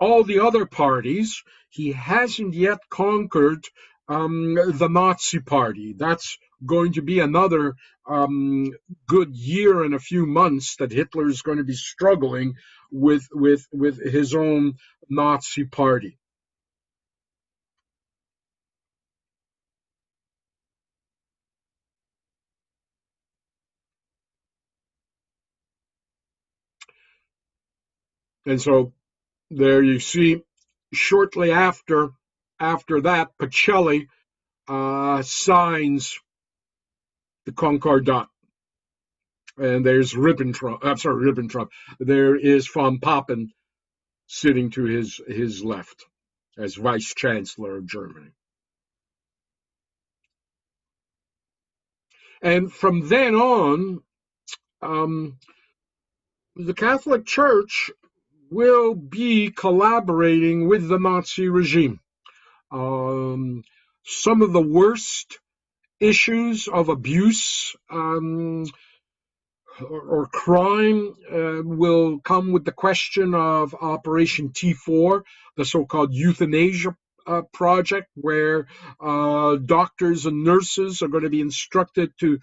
all the other parties. He hasn't yet conquered the Nazi Party. That's going to be another good year and a few months that Hitler is going to be struggling with his own Nazi Party. And so there you see, shortly after that, Pacelli signs the Concordat. And there's Ribbentrop. There is von Papen sitting to his left as Vice Chancellor of Germany. And from then on, the Catholic Church will be collaborating with the Nazi regime. Some of the worst issues of abuse or crime will come with the question of Operation T4, the so-called euthanasia project, where doctors and nurses are going to be instructed to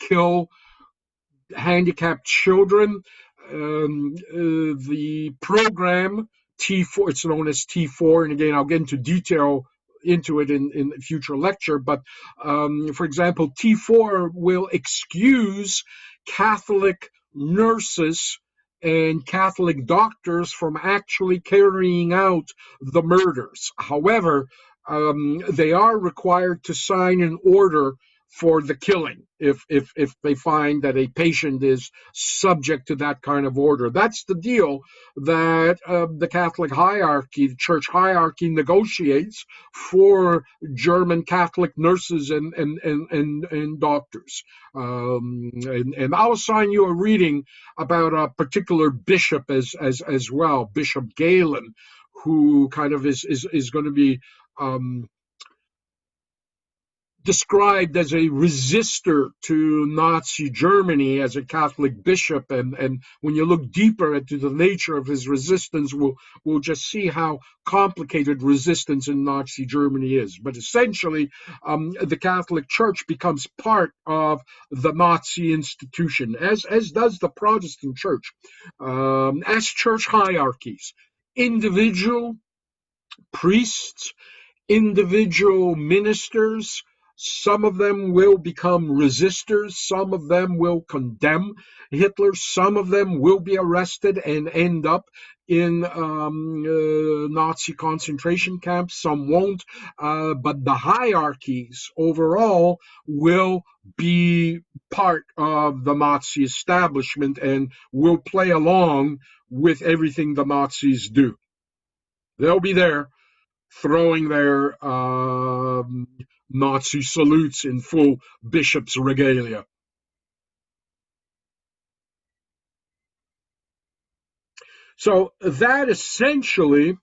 kill handicapped children. The program T4, it's known as T4, and again, I'll get into detail into it in a future lecture. But for example, T4 will excuse Catholic nurses and Catholic doctors from actually carrying out the murders. However, they are required to sign an order for the killing if they find that a patient is subject to that kind of order. That's the deal that the Catholic hierarchy, the church hierarchy, negotiates for German Catholic nurses and doctors. And I'll assign you a reading about a particular bishop as well, Bishop Galen, who kind of is going to be described as a resistor to Nazi Germany as a Catholic bishop, and when you look deeper into the nature of his resistance, we'll just see how complicated resistance in Nazi Germany is. But essentially, the Catholic Church becomes part of the Nazi institution, as does the Protestant Church, as church hierarchies. Individual priests, individual ministers, some of them will become resistors, some of them will condemn Hitler, some of them will be arrested and end up in Nazi concentration camps, some won't, but the hierarchies overall will be part of the Nazi establishment and will play along with everything the Nazis do. They'll be there throwing their Nazi salutes in full bishop's regalia. So that essentially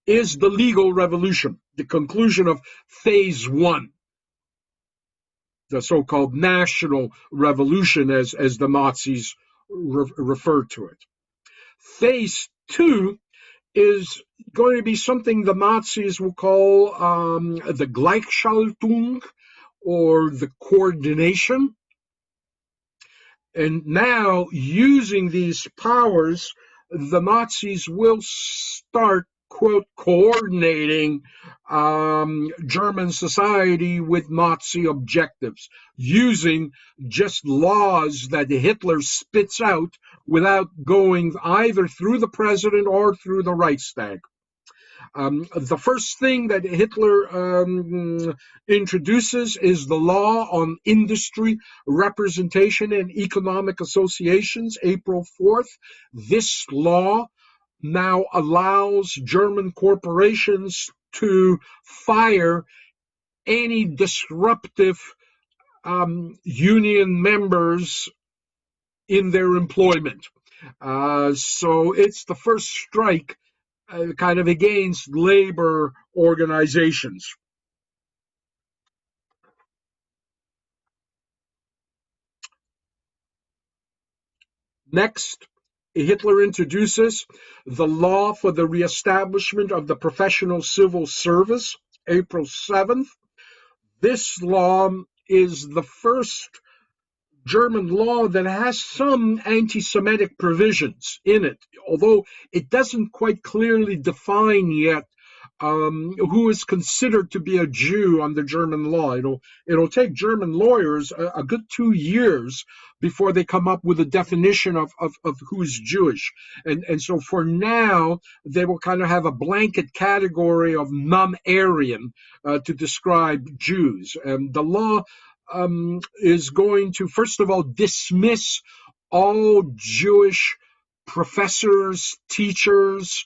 is the legal revolution, the conclusion of phase one, the so-called national revolution as the Nazis refer to it. Phase two is going to be something the Nazis will call the Gleichschaltung, or the coordination. And now, using these powers, the Nazis will start, quote, coordinating German society with Nazi objectives, using just laws that Hitler spits out without going either through the president or through the Reichstag. The first thing that Hitler introduces is the law on industry representation and economic associations, April 4th. This law now allows German corporations to fire any disruptive union members in their employment. So it's the first strike kind of against labor organizations. Next, Hitler introduces the law for the reestablishment of the professional civil service, April 7th. This law is the first German law that has some anti-Semitic provisions in it, although it doesn't quite clearly define yet who is considered to be a Jew under German law. It'll take German lawyers a good 2 years before they come up with a definition of who's Jewish. And so for now, they will kind of have a blanket category of non-Aryan to describe Jews. And the law is going to, first of all, dismiss all Jewish professors, teachers,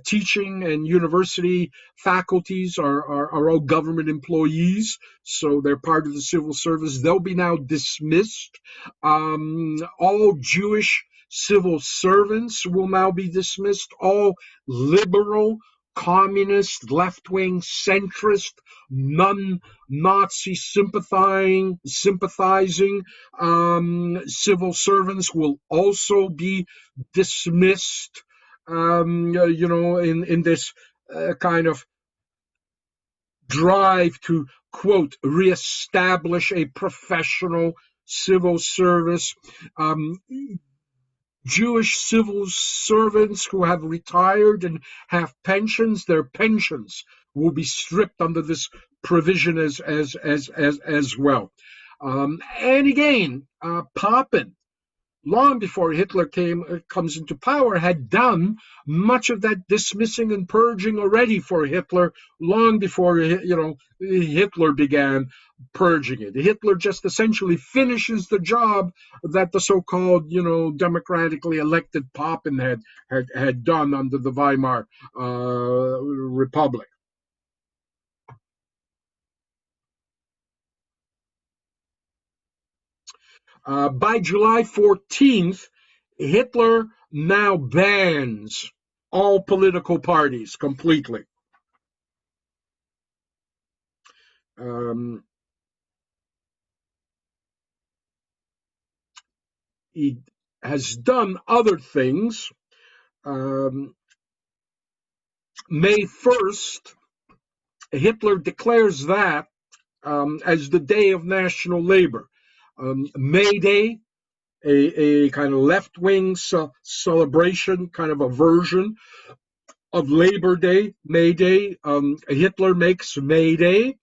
teaching and university faculties are all government employees, so they're part of the civil service. They'll be now dismissed. All Jewish civil servants will now be dismissed. All liberal, communist, left-wing, centrist, non-Nazi sympathizing civil servants will also be dismissed, in this kind of drive to, quote, reestablish a professional civil service. Um, Jewish civil servants who have retired and have pensions, their pensions will be stripped under this provision as well. And again, Papen, long before Hitler comes into power, had done much of that dismissing and purging already for Hitler, long before Hitler began purging it. Hitler just essentially finishes the job that the so-called democratically elected Papen had done under the Weimar Republic. By July 14th, Hitler now bans all political parties completely. He has done other things. May 1st, Hitler declares that as the Day of National Labor. May Day, a kind of left-wing celebration, kind of a version of Labor Day, May Day. Hitler makes May Day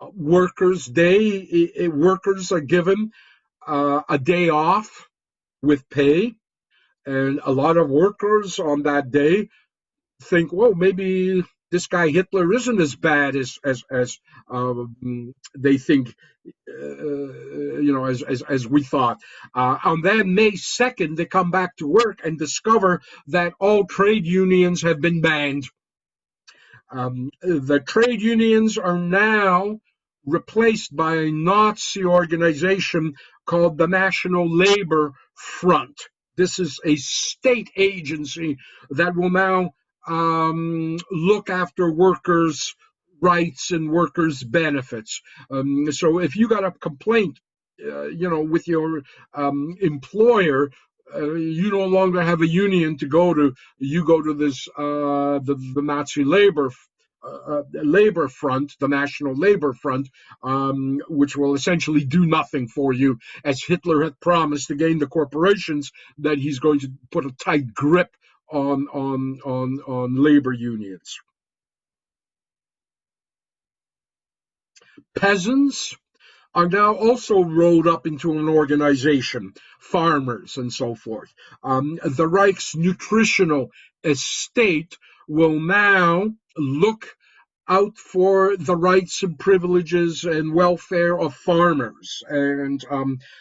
Workers' Day. Workers are given a day off with pay, and a lot of workers on that day think, well, maybe this guy Hitler isn't as bad as they think, as we thought. On that May 2nd, they come back to work and discover that all trade unions have been banned. The trade unions are now replaced by a Nazi organization called the National Labor Front. This is a state agency that will now look after workers' rights and workers' benefits. So if you got a complaint, with your employer, you no longer have a union to go to. You go to this the Nazi labor front, the National Labor Front, which will essentially do nothing for you, as Hitler had promised again the corporations that he's going to put a tight grip on labor unions. Peasants are now also rolled up into an organization, farmers and so forth. The Reich's nutritional estate will now look out for the rights and privileges and welfare of farmers. And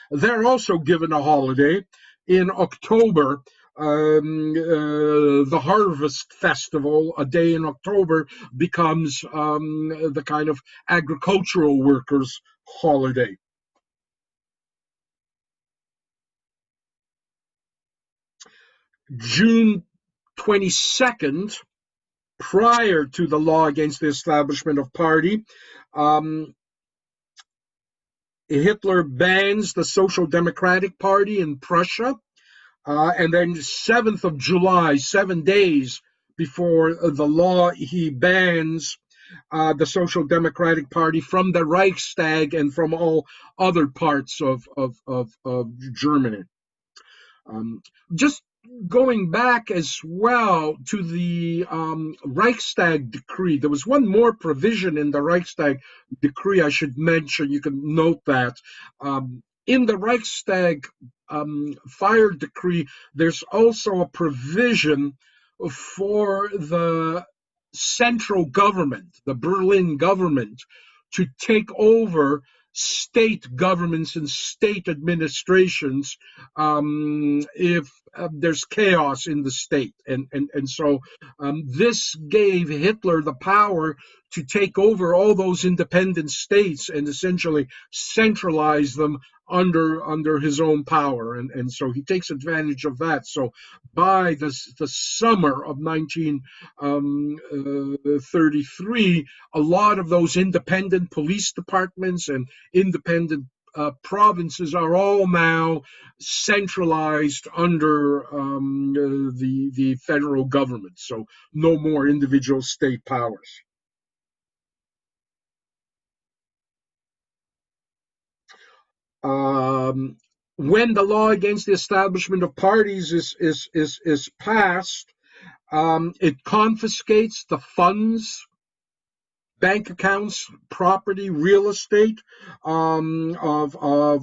they're also given a holiday in October. The Harvest Festival, a day in October, becomes the kind of agricultural workers' holiday. June 22nd, prior to the law against the establishment of party, Hitler bans the Social Democratic Party in Prussia. And then 7th of July, 7 days before the law, he bans the Social Democratic Party from the Reichstag and from all other parts of Germany. Just going back as well to the Reichstag decree, there was one more provision in the Reichstag decree I should mention. You can note that. In the Reichstag fire decree, there's also a provision for the central government, the Berlin government, to take over state governments and state administrations if there's chaos in the state. And so this gave Hitler the power to take over all those independent states and essentially centralize them under his own power. And so he takes advantage of that. So by the summer of 1933, a lot of those independent police departments and independent provinces are all now centralized under the federal government. So no more individual state powers. Um, when the law against the establishment of parties is passed, it confiscates the funds, bank accounts, property, real estate of all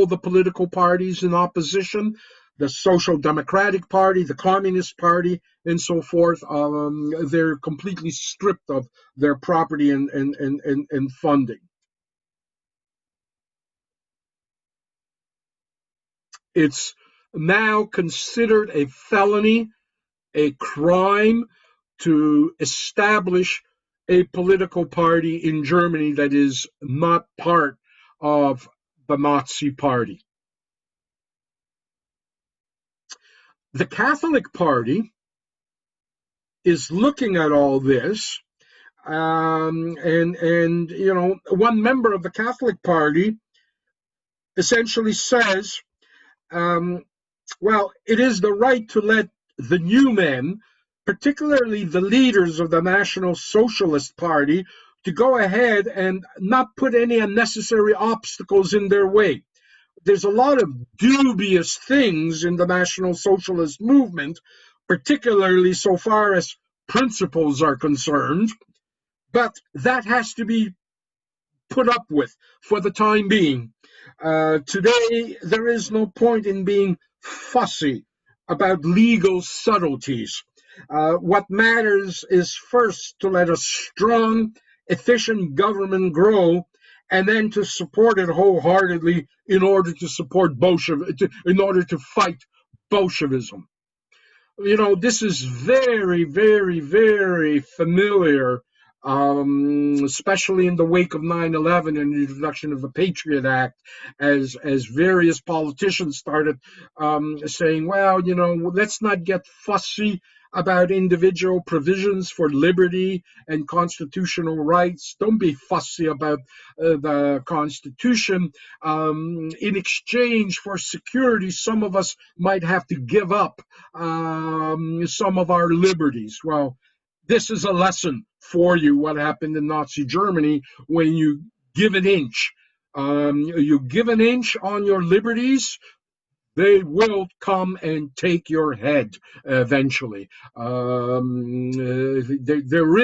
the political parties in opposition, the Social Democratic Party, the Communist Party, and so forth. They're completely stripped of their property and funding. It's now considered a felony, a crime, to establish a political party in Germany that is not part of the Nazi Party. The Catholic Party is looking at all this, and you know, one member of the Catholic Party essentially says, well, it is the right to let the new men, particularly the leaders of the National Socialist Party, to go ahead and not put any unnecessary obstacles in their way. There's a lot of dubious things in the National Socialist movement, particularly so far as principles are concerned, but that has to be put up with for the time being. Today, there is no point in being fussy about legal subtleties. What matters is first to let a strong, efficient government grow, and then to support it wholeheartedly in order to in order to fight Bolshevism. You know, this is very, very, very familiar, especially in the wake of 9/11 and the introduction of the Patriot Act, as various politicians started saying, well, you know, let's not get fussy about individual provisions for liberty and constitutional rights. Don't be fussy about the Constitution. In exchange for security, some of us might have to give up some of our liberties. Well, this is a lesson for you, what happened in Nazi Germany when you give an inch. You give an inch on your liberties, they will come and take your head eventually. There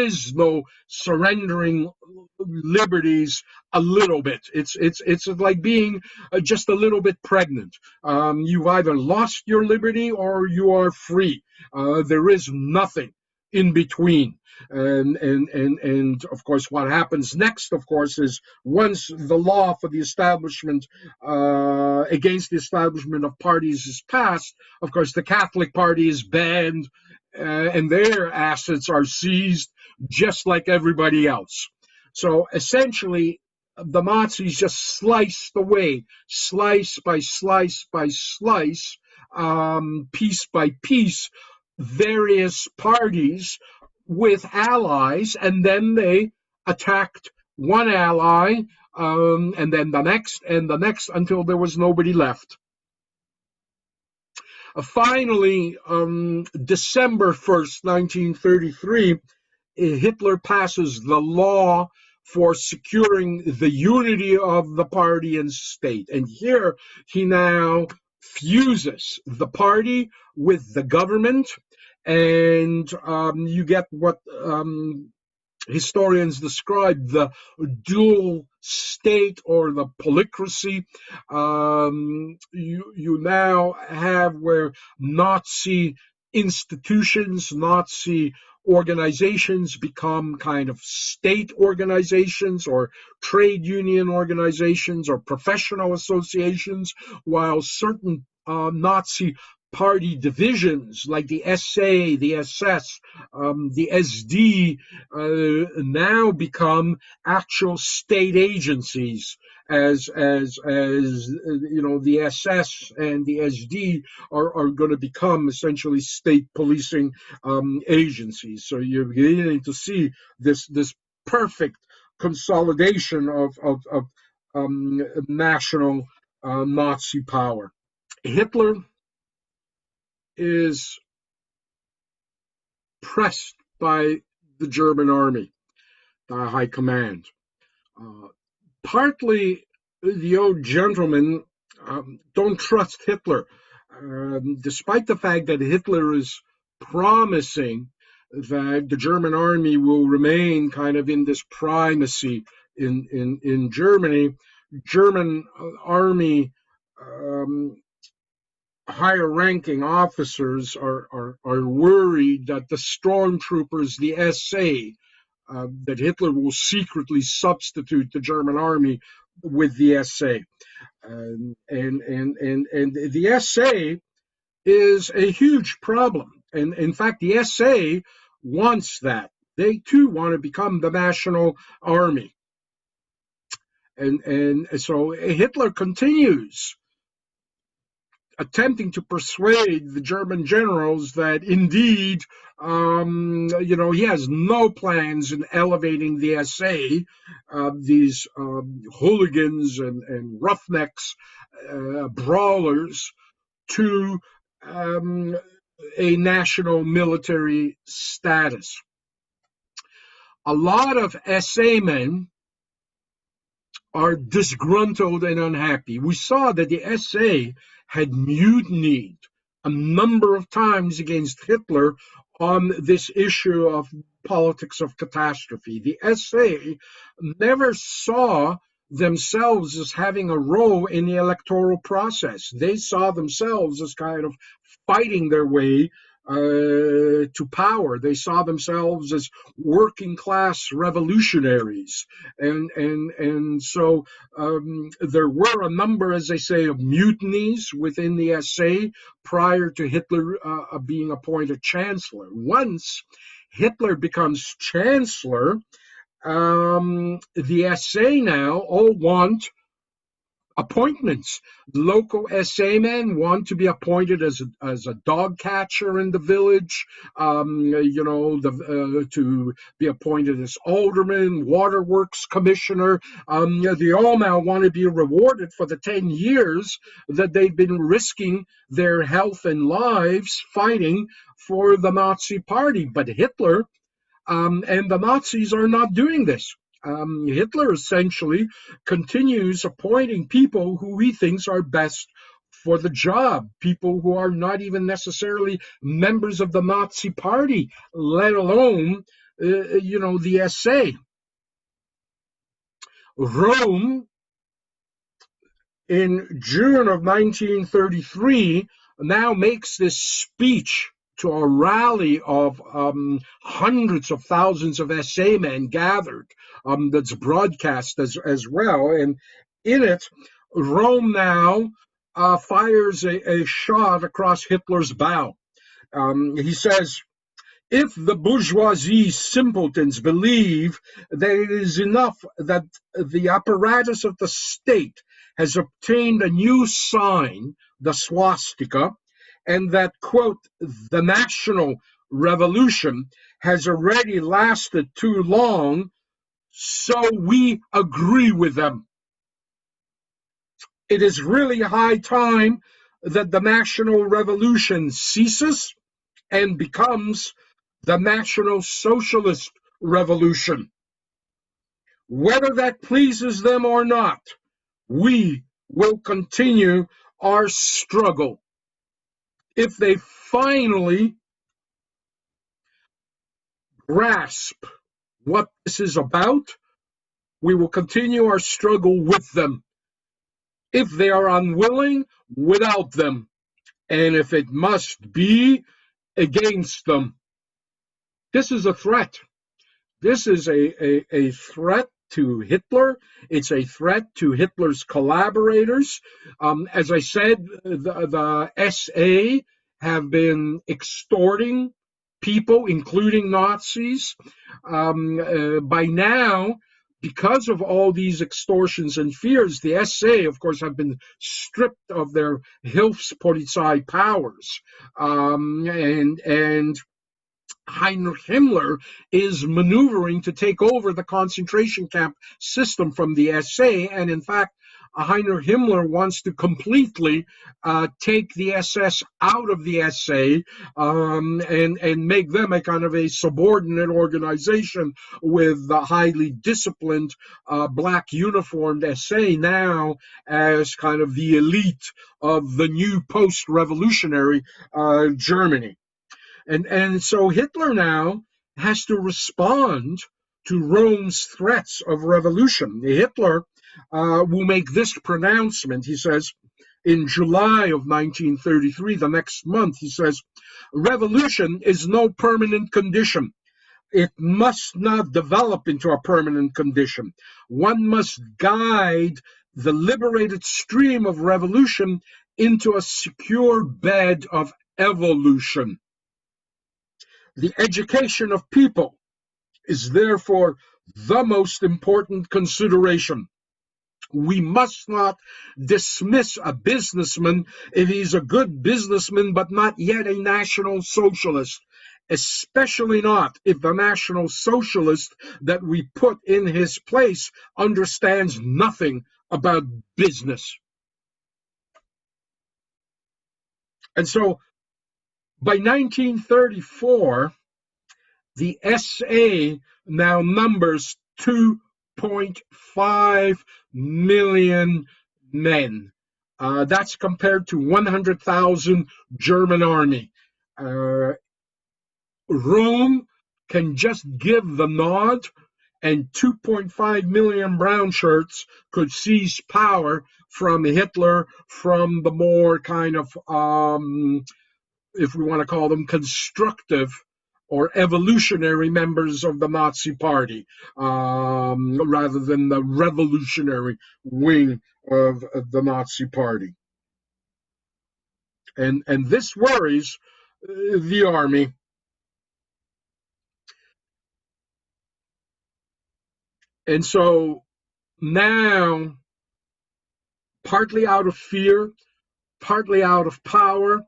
is no surrendering liberties a little bit. It's like being just a little bit pregnant. You've either lost your liberty or you are free. There is nothing in between. And of course, what happens next, of course, is once the law for the establishment against the establishment of parties is passed, of course, the Catholic Party is banned and their assets are seized just like everybody else. So essentially, the Nazis just sliced away, slice by slice by slice, piece by piece, various parties with allies, and then they attacked one ally, and then the next and the next until there was nobody left. Finally, December 1st, 1933, Hitler passes the law for securing the unity of the party and state. And here he now fuses the party with the government, and you get what historians describe the dual state or the polycracy. You now have where Nazi institutions, Nazi organizations become kind of state organizations or trade union organizations or professional associations, while certain Nazi party divisions like the SA, the SS, the SD now become actual state agencies, as you know, the SS and the SD are going to become essentially state policing agencies. So you're beginning to see this perfect consolidation of national Nazi power. Hitler is pressed by the German army, the high command, partly the old gentleman, don't trust Hitler, despite the fact that Hitler is promising that the German army will remain kind of in this primacy in Germany. German army um, higher ranking officers are worried that the stormtroopers, the SA, that Hitler will secretly substitute the German army with the SA. And the SA is a huge problem. And in fact, the SA wants that. They too want to become the national army. And so Hitler continues attempting to persuade the German generals that indeed, he has no plans in elevating the SA, these hooligans and roughnecks, brawlers, to a national military status. A lot of SA men are disgruntled and unhappy. We saw that the SA had mutinied a number of times against Hitler on this issue of politics of catastrophe. The SA never saw themselves as having a role in the electoral process. They saw themselves as kind of fighting their way to power. They saw themselves as working class revolutionaries, and so there were a number, as they say, of mutinies within the SA prior to Hitler being appointed chancellor. Once Hitler becomes chancellor, the SA now all want appointments. Local SA men want to be appointed as a dog catcher in the village, to be appointed as alderman, waterworks commissioner. They all now want to be rewarded for the 10 years that they've been risking their health and lives fighting for the Nazi party. But Hitler and the Nazis are not doing this. Hitler essentially continues appointing people who he thinks are best for the job, people who are not even necessarily members of the Nazi party, let alone, the SA. Rome, in June of 1933, now makes this speech to a rally of hundreds of thousands of SA men gathered, that's broadcast as well. And in it, Rome now fires a shot across Hitler's bow. He says, if the bourgeoisie simpletons believe that it is enough that the apparatus of the state has obtained a new sign, the swastika, and that, quote, the national revolution has already lasted too long, so we agree with them. It is really high time that the national revolution ceases and becomes the National Socialist Revolution. Whether that pleases them or not, we will continue our struggle. If they finally grasp what this is about, we will continue our struggle with them. If they are unwilling, without them. And if it must be, against them. This is a threat. This is a threat to Hitler. It's a threat to Hitler's collaborators. As I said, the SA have been extorting people, including Nazis. By now, because of all these extortions and fears, the SA, of course, have been stripped of their Hilfspolizei powers. And Heinrich Himmler is maneuvering to take over the concentration camp system from the SA. And in fact, Heinrich Himmler wants to completely take the SS out of the SA and make them a kind of a subordinate organization with the highly disciplined black uniformed SA now as kind of the elite of the new post-revolutionary Germany. And so Hitler now has to respond to Rome's threats of revolution. Hitler will make this pronouncement. He says, in July of 1933, the next month, he says, revolution is no permanent condition. It must not develop into a permanent condition. One must guide the liberated stream of revolution into a secure bed of evolution. The education of people is therefore the most important consideration. We must not dismiss a businessman if he's a good businessman but not yet a National Socialist, especially not if the National Socialist that we put in his place understands nothing about business. And so by 1934, the SA now numbers 2.5 million men. That's compared to 100,000 German army. Rome can just give the nod, and 2.5 million brown shirts could seize power from Hitler, from the more kind of, if we want to call them constructive or evolutionary members of the Nazi Party, rather than the revolutionary wing of the Nazi Party. And this worries the army. And so now, partly out of fear, partly out of power,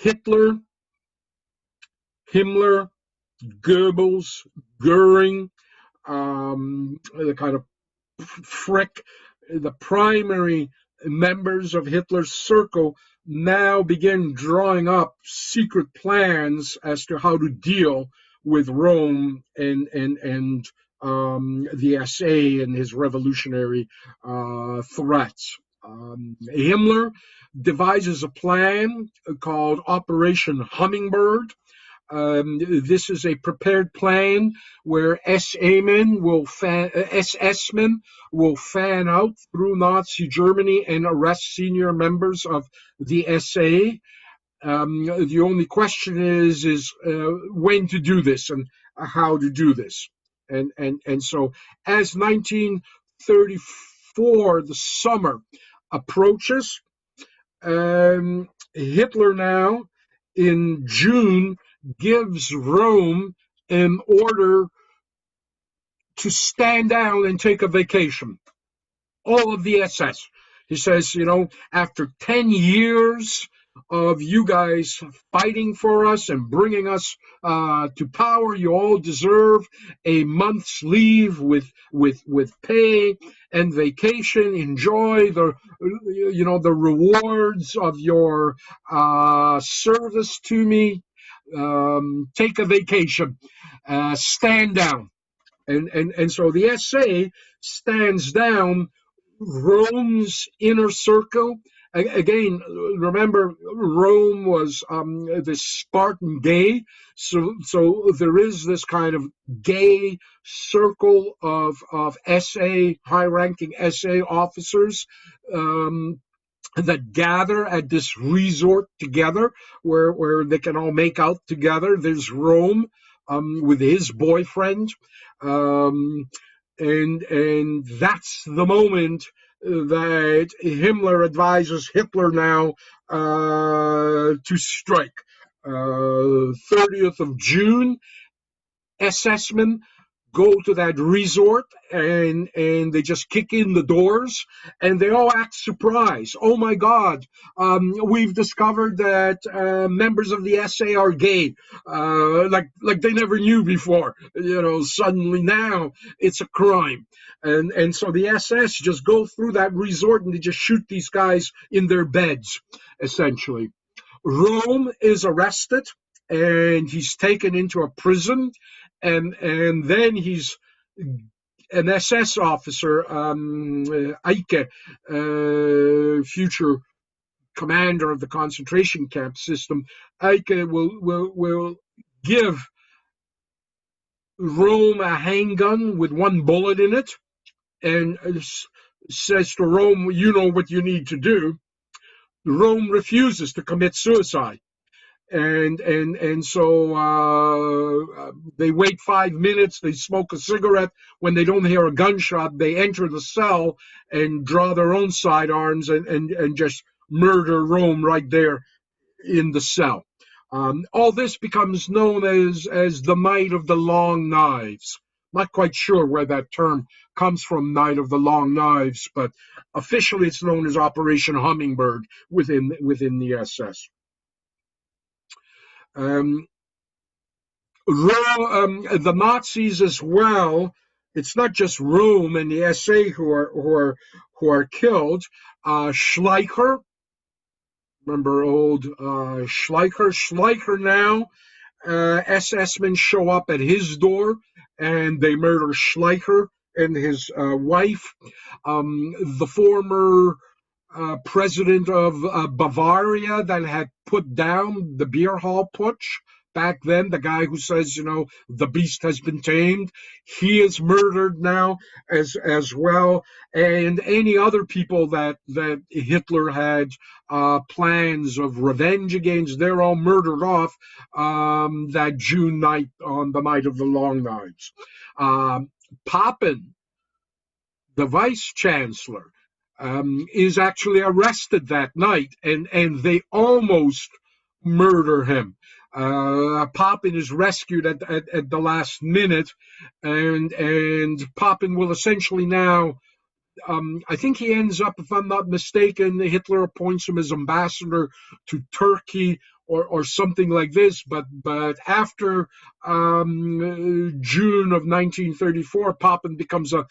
Hitler, Himmler, Goebbels, Goering, the kind of Frick, the primary members of Hitler's circle now begin drawing up secret plans as to how to deal with Rome and the SA and his revolutionary threats. Himmler devises a plan called Operation Hummingbird. This is a prepared plan where SS-men will fan out through Nazi Germany and arrest senior members of the SA. The only question is when to do this and how to do this. And so as 1934, the summer approaches, Hitler now in June gives Rome an order to stand down and take a vacation. All of the SS. He says, after 10 years of you guys fighting for us and bringing us to power, you all deserve a month's leave with pay and vacation. Enjoy the rewards of your service to me. Take a vacation. Stand down. And so the SA stands down. Rome's inner circle. Again, remember, Rome was this Spartan gay, so there is this kind of gay circle of SA, high-ranking SA officers that gather at this resort together, where they can all make out together. There's Rome with his boyfriend. And that's the moment that Himmler advises Hitler now to strike. 30th of June, SS-men go to that resort, and they just kick in the doors, and they all act surprised. Oh my God, we've discovered that members of the SA are gay, like they never knew before. Suddenly now it's a crime, and so the SS just go through that resort and they just shoot these guys in their beds, essentially. Rome is arrested and he's taken into a prison, and then he's an SS officer, Eike, future commander of the concentration camp system. Eike will give Rome a handgun with one bullet in it, and says to Rome, "You know what you need to do." Rome refuses to commit suicide. And so they wait 5 minutes, they smoke a cigarette. When they don't hear a gunshot, they enter the cell and draw their own sidearms and just murder Rome right there in the cell. All this becomes known as the Night of the Long Knives. Not quite sure where that term comes from, Night of the Long Knives, but officially it's known as Operation Hummingbird within the SS. The Nazis as well. It's not just Rome and the SA who are killed. Schleicher, remember old Schleicher? Schleicher now. SS men show up at his door and they murder Schleicher and his wife. The former president of Bavaria that had put down the beer hall putsch back then, the guy who says, the beast has been tamed, he is murdered now as well. And any other people that Hitler had plans of revenge against, they're all murdered off that June night, on the Night of the Long Knives. Papen, the vice chancellor, is actually arrested that night, and they almost murder him. Papen is rescued at the last minute, and Papen will essentially now, I think he ends up, if I'm not mistaken, Hitler appoints him as ambassador to Turkey or something like this. But after June of 1934, Papen becomes a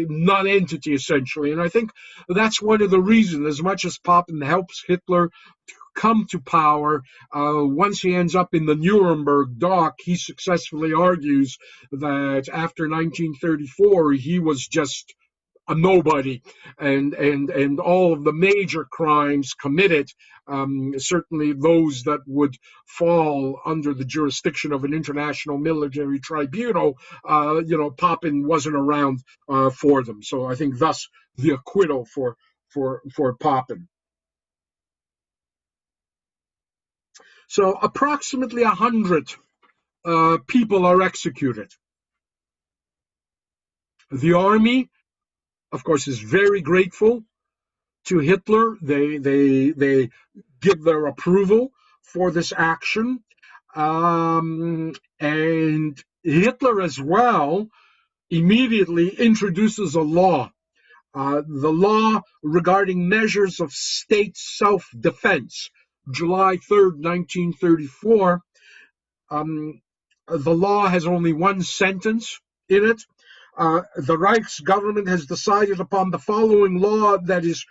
non-entity, essentially. And I think that's one of the reasons, as much as Papen helps Hitler to come to power, once he ends up in the Nuremberg dock, he successfully argues that after 1934, he was just a nobody, and all of the major crimes committed, certainly those that would fall under the jurisdiction of an international military tribunal, Papen wasn't around for them. So I think thus the acquittal for Papen. So approximately 100 people are executed. The army, of course, is very grateful to Hitler. They give their approval for this action. And Hitler as well immediately introduces a law, the law regarding measures of state self-defense, July 3rd, 1934. The law has only one sentence in it. The Reich's government has decided upon the following law that is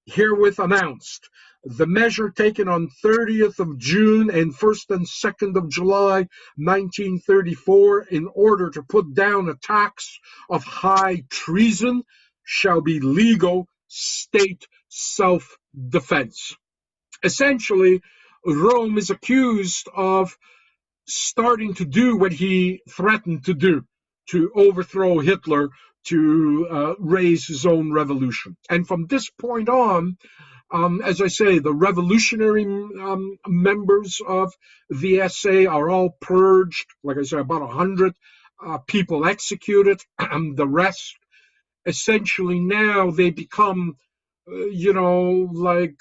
herewith announced. The measure taken on 30th of June and 1st and 2nd of July 1934 in order to put down attacks of high treason shall be legal state self-defense. Essentially, Rome is accused of starting to do what he threatened to do, to overthrow Hitler, to raise his own revolution. And from this point on, as I say, the revolutionary members of the SA are all purged. Like I said, about 100 people executed. The rest, essentially now, they become like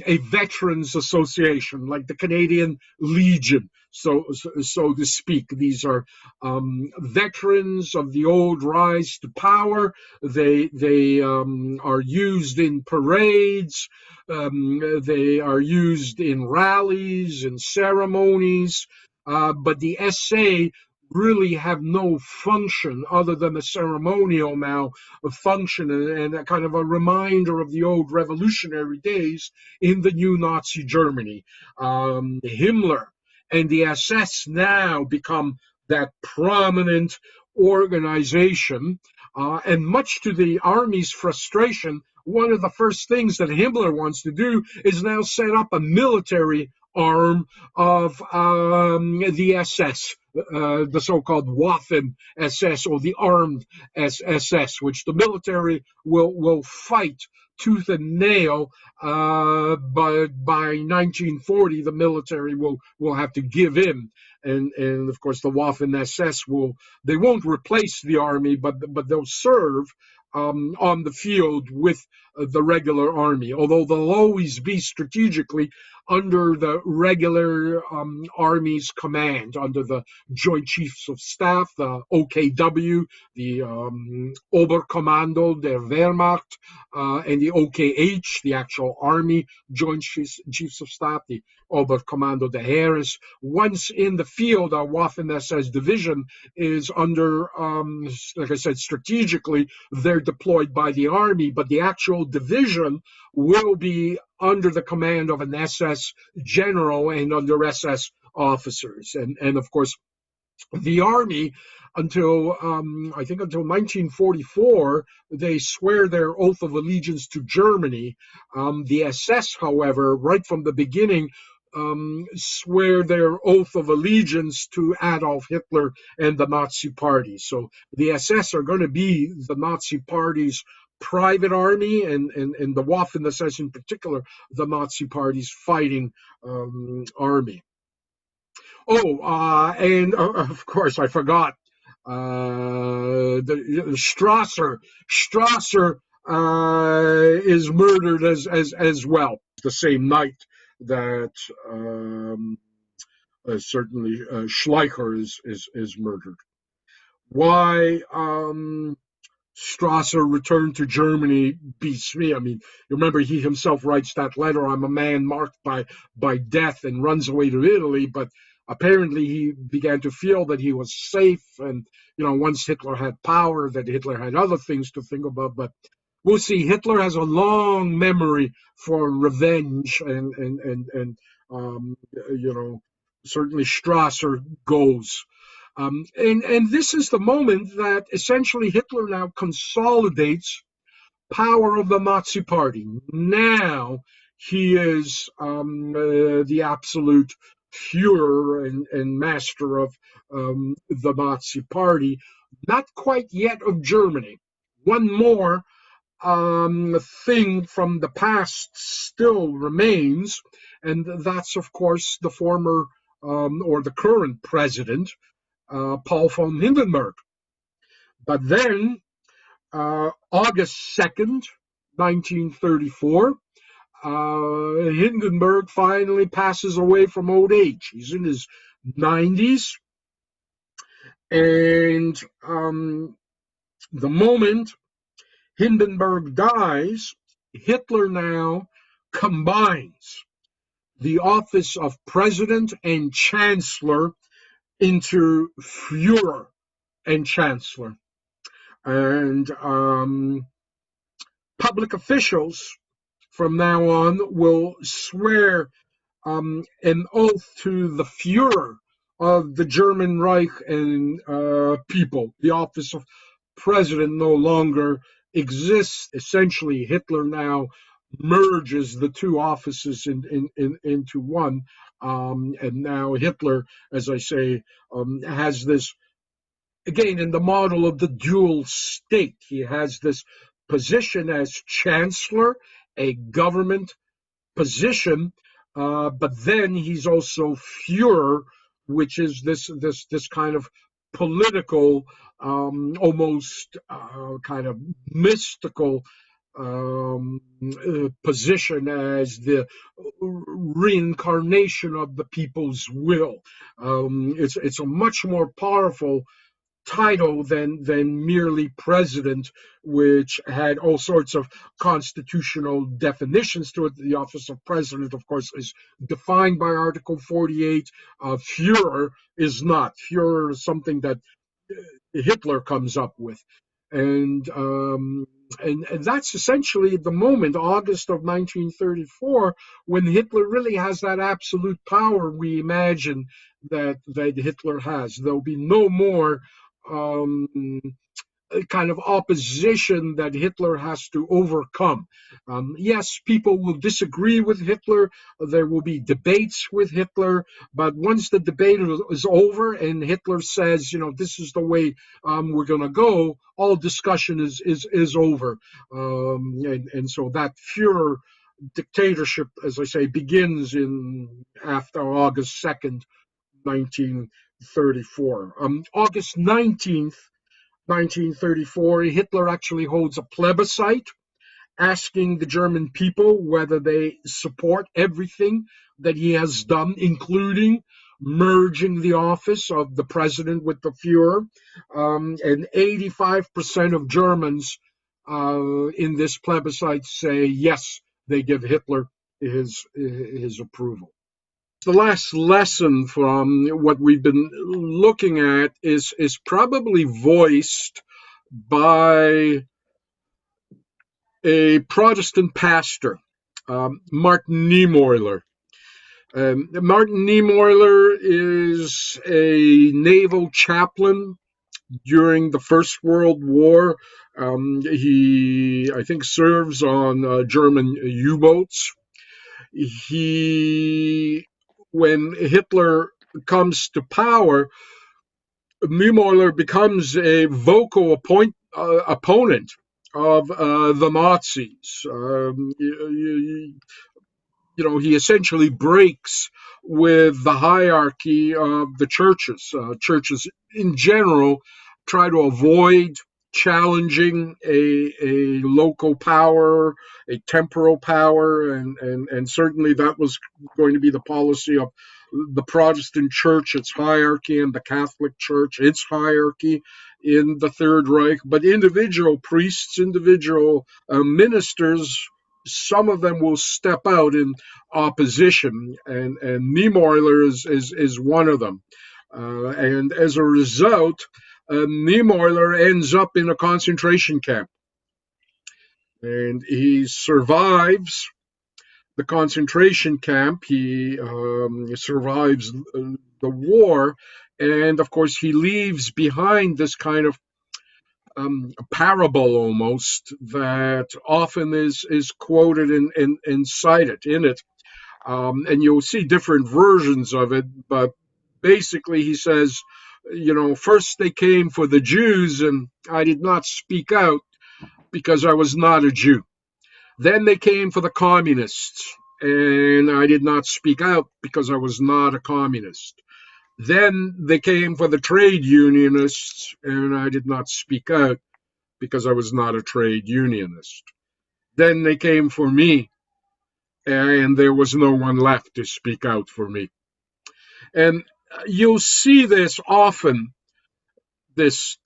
a veterans association, like the Canadian Legion, so to speak. These are veterans of the old rise to power. They are used in parades. They are used in rallies and ceremonies. But the SA really have no function other than a ceremonial now function, and a kind of a reminder of the old revolutionary days in the new Nazi Germany. Himmler and the SS now become that prominent organization, and much to the army's frustration, one of the first things that Himmler wants to do is now set up a military arm of the SS, the so-called Waffen SS, or the armed SS, which the military will fight tooth and nail. But by 1940, the military will have to give in, and of course the Waffen SS they won't replace the army, but they'll serve on the field with the regular army, although they'll always be strategically under the regular army's command, under the Joint Chiefs of Staff, the OKW, the Oberkommando der Wehrmacht, and the OKH, the actual army Joint Chiefs of Staff, the Oberkommando der Heeres. Once in the field, our Waffen-SS division is under, like I said, strategically, they're deployed by the army, but the actual division will be under the command of an SS general and under SS officers. And of course, the army, until I think until 1944, they swear their oath of allegiance to Germany. The SS, however, right from the beginning, swear their oath of allegiance to Adolf Hitler and the Nazi Party. So the SS are going to be the Nazi Party's private army, and the Waffen-SS in particular, the Nazi Party's fighting army. And of course, I forgot the Strasser. Strasser is murdered as well. The same night that certainly Schleicher is murdered. Why Strasser returned to Germany beats me. I mean, remember, he himself writes that letter, "I'm a man marked by death," and runs away to Italy, but apparently he began to feel that he was safe, and once Hitler had power, that Hitler had other things to think about. But we'll see. Hitler has a long memory for revenge, and certainly Strasser goes. And this is the moment that essentially Hitler now consolidates power of the Nazi Party. Now he is the absolute Führer and master of the Nazi Party, not quite yet of Germany. One more thing from the past still remains, and that's, of course, the former or the current president, Paul von Hindenburg. But then, August 2nd, 1934, Hindenburg finally passes away from old age. He's in his 90s. And the moment Hindenburg dies, Hitler now combines the office of president and chancellor into Führer and chancellor. And public officials from now on will swear an oath to the Führer of the German Reich and people. The office of president no longer exists. Essentially, Hitler now merges the two offices into one. And now Hitler, as I say, has this, again, in the model of the dual state. He has this position as chancellor, a government position, but then he's also Führer, which is this kind of political, almost kind of mystical position as the reincarnation of the people's will. It's a much more powerful title than merely president, which had all sorts of constitutional definitions to it. The office of president, of course, is defined by Article 48. Führer is not. Führer is something that Hitler comes up with, and and that's essentially the moment, August of 1934, when Hitler really has that absolute power we imagine that Hitler has. There'll be no more um, kind of opposition that Hitler has to overcome. Yes, people will disagree with Hitler. There will be debates with Hitler, but once the debate is over and Hitler says, this is the way we're going to go, all discussion is over. And so that Fuhrer dictatorship, as I say, begins in after August 2nd, 1934. August 19th, 1934, Hitler actually holds a plebiscite asking the German people whether they support everything that he has done, including merging the office of the president with the Fuhrer. And 85% of Germans in this plebiscite say yes, they give Hitler his approval. The last lesson from what we've been looking at is probably voiced by a Protestant pastor, Martin Niemöller. Martin Niemöller is a naval chaplain during the First World War. He, I think, serves on German U-boats. When Hitler comes to power, Niemöller becomes a vocal opponent of the Nazis. He essentially breaks with the hierarchy of the churches. Churches in general try to avoid challenging a local power, a temporal power, and certainly that was going to be the policy of the Protestant church, its hierarchy, and the Catholic church, its hierarchy in the Third Reich. But individual priests, individual ministers, some of them will step out in opposition, and Niemöller is one of them. And as a result, Niemöller ends up in a concentration camp. And he survives the concentration camp. He survives the war. And of course, he leaves behind this kind of parable almost that often is quoted and cited in it. And you'll see different versions of it, but basically he says, first they came for the Jews and I did not speak out because I was not a Jew. Then they came for the communists and I did not speak out because I was not a communist. Then they came for the trade unionists and I did not speak out because I was not a trade unionist. Then they came for me and there was no one left to speak out for me. And you'll see this often, this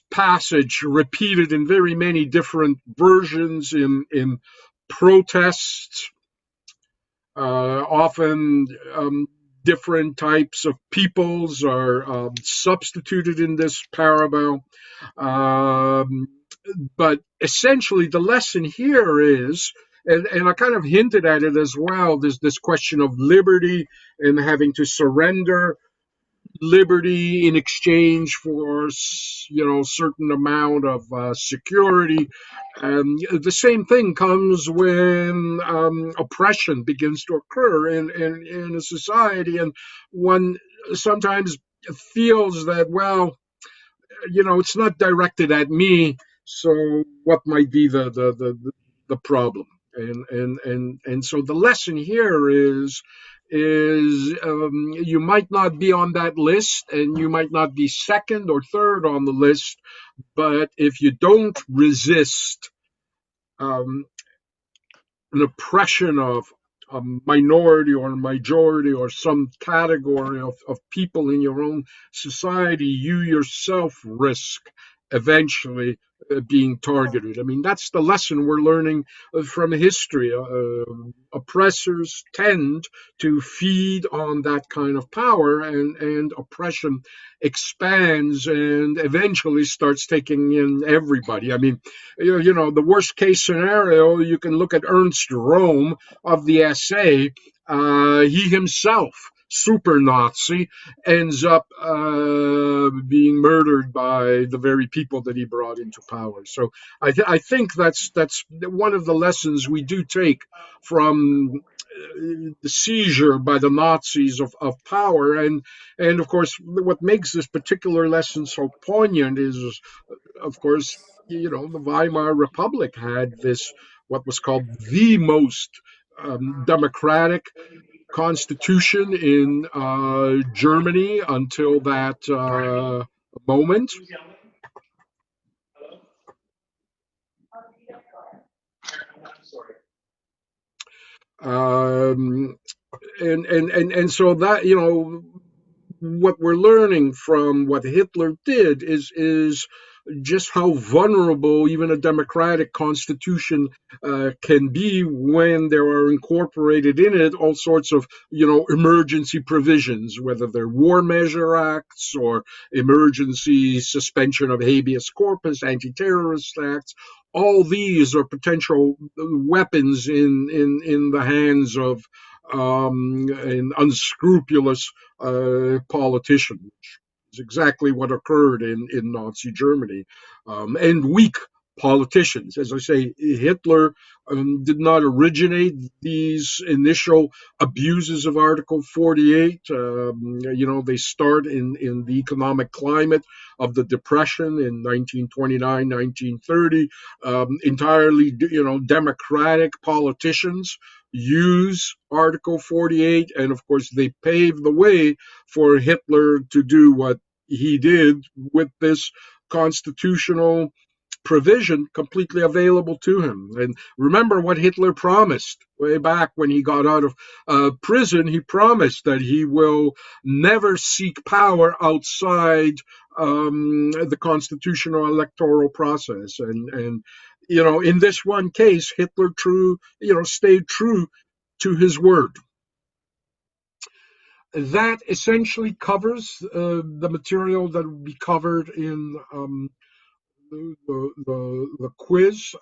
passage repeated in very many different versions in protests, often different types of peoples are substituted in this parable. But essentially the lesson here is, and I kind of hinted at it as well, there's this question of liberty and having to surrender liberty in exchange for certain amount of security. The same thing comes when oppression begins to occur in a society, and one sometimes feels that, well, it's not directed at me, so what might be the problem? And so the lesson here is you might not be on that list and you might not be second or third on the list, but if you don't resist um, an oppression of a minority or majority or some category of people in your own society, you yourself risk eventually being targeted. I mean, that's the lesson we're learning from history. Oppressors tend to feed on that kind of power, and oppression expands and eventually starts taking in everybody. I mean, the worst case scenario, you can look at Ernst Röhm of the SA. He himself, super Nazi, ends up being murdered by the very people that he brought into power. So I think that's one of the lessons we do take from the seizure by the Nazis of power, and of course what makes this particular lesson so poignant is, of course, the Weimar Republic had this, what was called the most democratic constitution in Germany until that moment. Um, and so that, what we're learning from what Hitler did is just how vulnerable even a democratic constitution can be when there are incorporated in it all sorts of emergency provisions, whether they're war measure acts or emergency suspension of habeas corpus, anti-terrorist acts. All these are potential weapons in the hands of an unscrupulous politician. Is exactly what occurred in Nazi Germany. And weak politicians. As I say, Hitler did not originate these initial abuses of Article 48. They start in the economic climate of the Depression in 1929, 1930. Entirely, democratic politicians use Article 48, and of course, they pave the way for Hitler to do what he did with this constitutional provision completely available to him. And remember what Hitler promised way back when he got out of prison. He promised that he will never seek power outside the constitutional electoral process. And in this one case, Hitler stayed true to his word. That essentially covers the material that will be covered in the quiz.